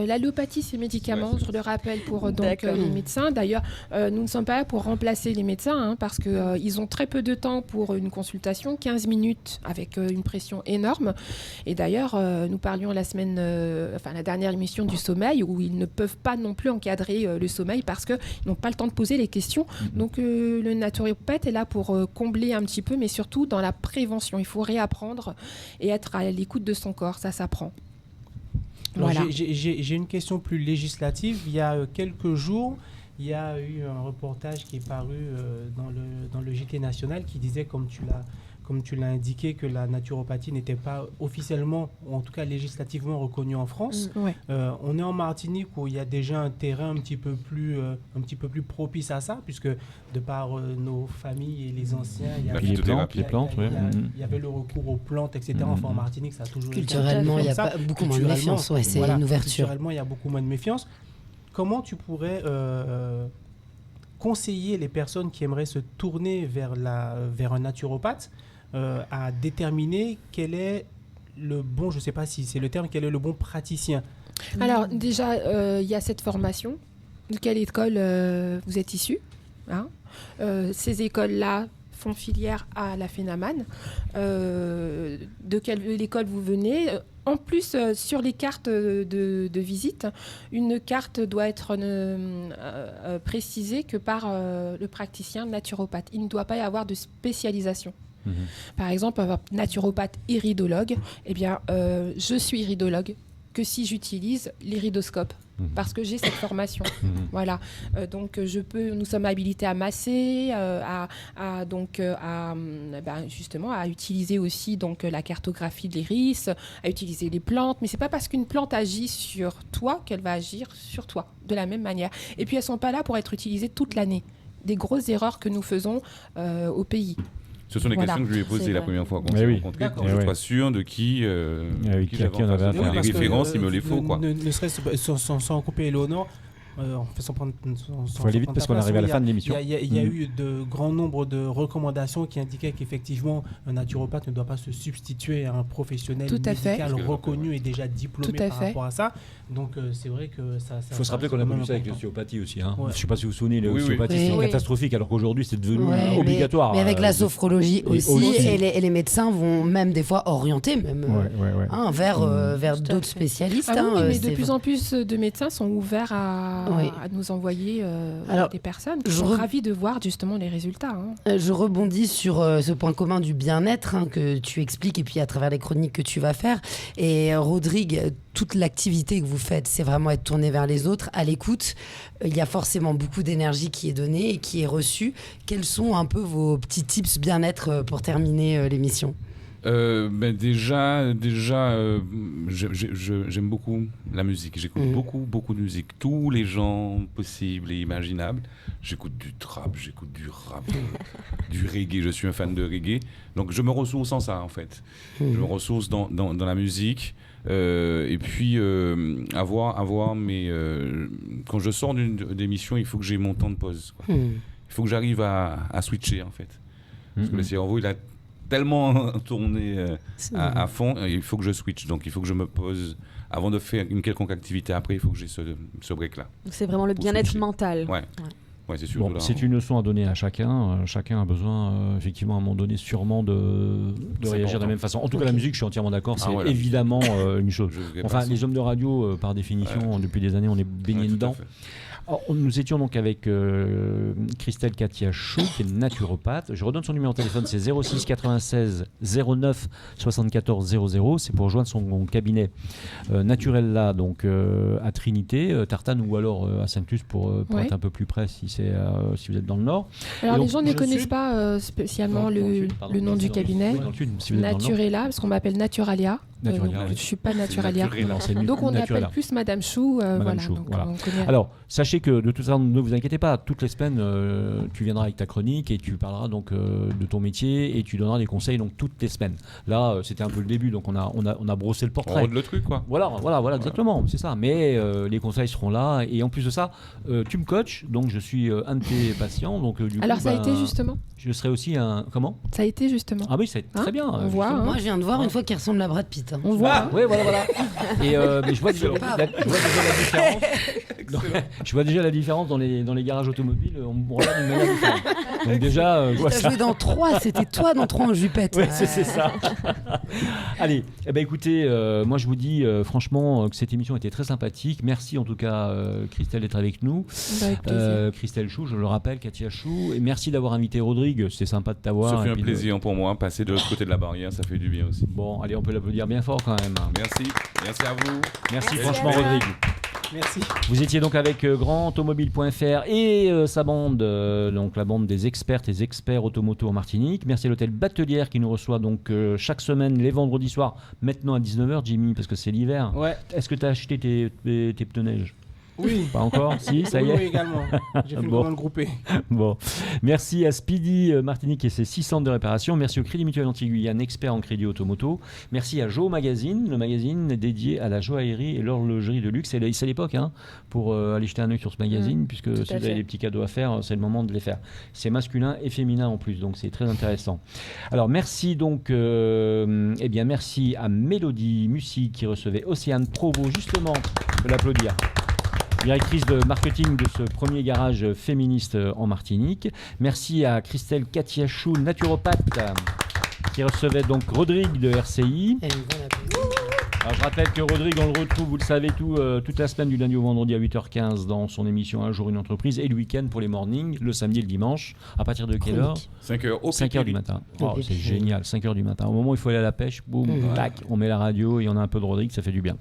l'allopathie, c'est médicament, je le rappelle pour les médecins. D'ailleurs, nous ne sommes pas là pour remplacer les médecins, parce qu'ils ont très peu de temps pour une consultation, 15 minutes avec une pression énorme. Et d'ailleurs, nous parlions la dernière émission du sommeil, où ils ne peuvent pas non plus encadrer le sommeil parce qu'ils n'ont pas le temps de poser les questions. Donc le naturopathe est là pour combler un petit peu, mais surtout dans la prévention. Il faut réapprendre et être à l'écoute de son corps. Ça s'apprend. Voilà. J'ai une question plus législative. Il y a quelques jours, il y a eu un reportage qui est paru dans le JT national qui disait, comme tu l'as indiqué, que la naturopathie n'était pas officiellement, ou en tout cas législativement reconnue en France. On est en Martinique où il y a déjà un terrain un petit peu plus propice à ça, puisque de par nos familles et les anciens, il y avait le recours aux plantes, etc. Enfin, en Martinique, ça a toujours culturellement, il y a pas beaucoup moins de méfiance. C'est une ouverture. Culturellement, il y a beaucoup moins de méfiance. Comment tu pourrais conseiller les personnes qui aimeraient se tourner vers un naturopathe à déterminer quel est le bon, je ne sais pas si c'est le terme, quel est le bon praticien? Alors déjà, il y a cette formation. De quelle école vous êtes issu, ces écoles-là font filière à la FENAMAN, de quelle école vous venez. En plus, sur les cartes de visite, une carte doit être précisée que par le praticien naturopathe. Il ne doit pas y avoir de spécialisation. Par exemple, naturopathe iridologue, eh bien, je suis iridologue que si j'utilise l'iridoscope, parce que j'ai cette formation. Voilà. Donc, nous sommes habilités à masser, justement, à utiliser aussi donc, la cartographie de l'iris, à utiliser les plantes. Mais c'est pas parce qu'une plante agit sur toi qu'elle va agir sur toi de la même manière. Et puis, elles sont pas là pour être utilisées toute l'année. Des grosses erreurs que nous faisons au pays. Ce sont les questions que je lui ai posées la première fois qu'on s'est rencontrés. Je ne suis pas sûr de qui on avait affaire. Les références, il me les faut. Ne serait-ce sans couper Léonore, faut aller vite parce qu'on arrive à la fin de l'émission. Il y a eu de grands nombres de recommandations qui indiquaient qu'effectivement un naturopathe ne doit pas se substituer à un professionnel médical reconnu et déjà diplômé par rapport à ça. Donc c'est vrai que ça. Il faut se rappeler qu'on a connu ça avec l'ostéopathie aussi. Hein. Je ne sais pas si vous vous souvenez, l'ostéopathie c'est catastrophique alors qu'aujourd'hui c'est devenu obligatoire. Mais avec la sophrologie aussi, et les médecins vont même des fois orienter vers d'autres spécialistes. Mais de plus en plus de médecins sont ouverts à nous envoyer des personnes qui sont ravis de voir justement les résultats. Je rebondis sur ce point commun du bien-être que tu expliques et puis à travers les chroniques que tu vas faire. Et Rodrigue, toute l'activité que vous faites, c'est vraiment être tourné vers les autres, à l'écoute. Il y a forcément beaucoup d'énergie qui est donnée et qui est reçue. Quels sont un peu vos petits tips bien-être pour terminer l'émission ? Déjà, j'aime beaucoup la musique. J'écoute beaucoup de musique. Tous les genres possibles et imaginables. J'écoute du trap, j'écoute du rap, du reggae. Je suis un fan de reggae. Donc, je me ressource en ça, en fait. Je me ressource dans la musique. Et puis, avoir mes... quand je sors d'une émission, il faut que j'ai mon temps de pause. Quoi. Il faut que j'arrive à switcher, en fait. Parce que le cerveau, il a tellement tourné à fond, il faut que je switch, donc il faut que je me pose avant de faire une quelconque activité. Après, il faut que j'ai ce break-là. Donc c'est vraiment le bien-être mental. Ouais, c'est sûr. C'est une leçon à donner à chacun. Chacun a besoin, effectivement, à un moment donné, sûrement de réagir de la même façon. En tout cas, la musique, je suis entièrement d'accord, c'est évidemment une chose. Enfin, les hommes de radio, par définition, depuis des années, on est baigné dedans. Alors, nous étions donc avec Christelle Katia Chou, qui est naturopathe. Je redonne son numéro de téléphone, c'est 06 96 09 74 00. C'est pour rejoindre son cabinet Naturella, donc à Trinité, Tartane ou alors à Saint-Clus pour être un peu plus près si vous êtes dans le Nord. Alors donc, les gens ne connaissent pas spécialement le nom du cabinet. Naturella, parce qu'on m'appelle Naturalia. Je ne suis pas Naturalia. Donc on appelle plus Madame Chou. Alors, sachez que de toute façon, ne vous inquiétez pas, toutes les semaines, tu viendras avec ta chronique et tu parleras donc de ton métier et tu donneras des conseils donc toutes les semaines. Là, c'était un peu le début, donc on a brossé le portrait. On rôde le truc, quoi. Voilà, exactement, c'est ça. Mais les conseils seront là et en plus de ça, tu me coaches, donc je suis un de tes patients. Donc, alors ça a été justement. Je serai aussi un... Comment ? Ça a été justement. Ah oui, ça a été très bien. On voit. Moi, je viens de voir une fois qu'il ressemble à Brad Pitt. On voit. Oui, voilà. Et mais je vois déjà la différence. Je vois déjà la différence dans les garages automobiles. On me regarde d'une manière différente. Donc déjà, je vois ça. Tu as joué dans 3, c'était toi dans 3 en jupette. Oui, c'est ça. Allez, écoutez, moi je vous dis franchement que cette émission était très sympathique. Merci en tout cas Christelle d'être avec nous. Christelle Chou, je le rappelle, Katia Chou. Et merci d'avoir invité Rodrigue. C'est sympa de t'avoir. Ça fait un plaisir pour moi. Passer de l'autre côté de la barrière, ça fait du bien aussi. Bon, allez, on peut l'applaudir bien fort quand même. Merci à vous. Merci franchement Rodrigue. Merci. Vous étiez donc avec grandautomobile.fr et sa bande, donc la bande des expertes et experts automoto en Martinique. Merci à l'hôtel Batelière qui nous reçoit donc chaque semaine les vendredis soirs, maintenant à 19h, Jimmy, parce que c'est l'hiver. Ouais. Est-ce que tu as acheté tes pneus neige ? Oui. Pas encore ? Si, ça y est. Oui, également. J'ai fait une commande groupée. Bon. Merci à Speedy Martinique et ses 6 centres de réparation. Merci au Crédit Mutuel Antilles-Guyane, expert en crédit automoto. Merci à Jo Magazine, le magazine dédié à la joaillerie et l'horlogerie de luxe. C'est l'époque pour aller jeter un œil sur ce magazine, puisque si vous avez des petits cadeaux à faire, c'est le moment de les faire. C'est masculin et féminin en plus, donc c'est très intéressant. Alors merci donc, merci à Mélodie Mussy qui recevait Océane Provo, justement, de l'applaudir. directrice de marketing de ce premier garage féministe en Martinique. Merci à Christelle Katiachou, naturopathe, qui recevait donc Rodrigue de RCI. Alors, je rappelle que Rodrigue, on le retrouve, vous le savez, toute la semaine du lundi au vendredi à 8h15 dans son émission Un jour une entreprise et le week-end pour les mornings, le samedi et le dimanche. À partir de quelle heure ? 5h du matin. Oh, c'est génial, 5h du matin. Au moment où il faut aller à la pêche, boum, tac, on met la radio et on a un peu de Rodrigue, ça fait du bien.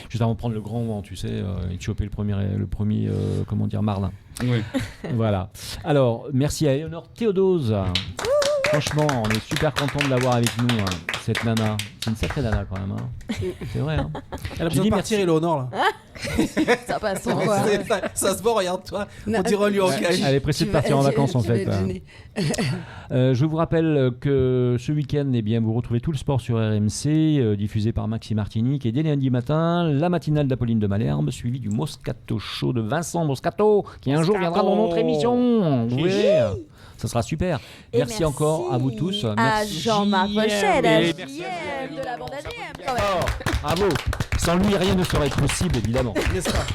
Juste avant de prendre le grand vent, tu sais, et de choper le premier marlin. Oui. Voilà. Alors, merci à Éléonore Théodose. Franchement, on est super content de l'avoir avec nous, cette nana. C'est une sacrée nana quand même. C'est vrai. Elle a besoin de partir, Éléonore, là. Ça passe en quoi. Ça se voit, regarde-toi. On dirait lui en cache. Elle est pressée de partir en vacances, en fait. Je vous rappelle que ce week-end, vous retrouvez tout le sport sur RMC, diffusé par Maxime Martinique. Et dès lundi matin, la matinale d'Apolline de Malherbe, suivie du Moscato Show de Vincent Moscato, qui un jour viendra dans notre émission. Oui. Ça sera super. Merci encore à vous tous. Merci à Jean-Marc Rochelle, à JM de la bande AGM quand même. Bravo. Sans lui, rien ne serait possible, évidemment. N'est-ce pas ?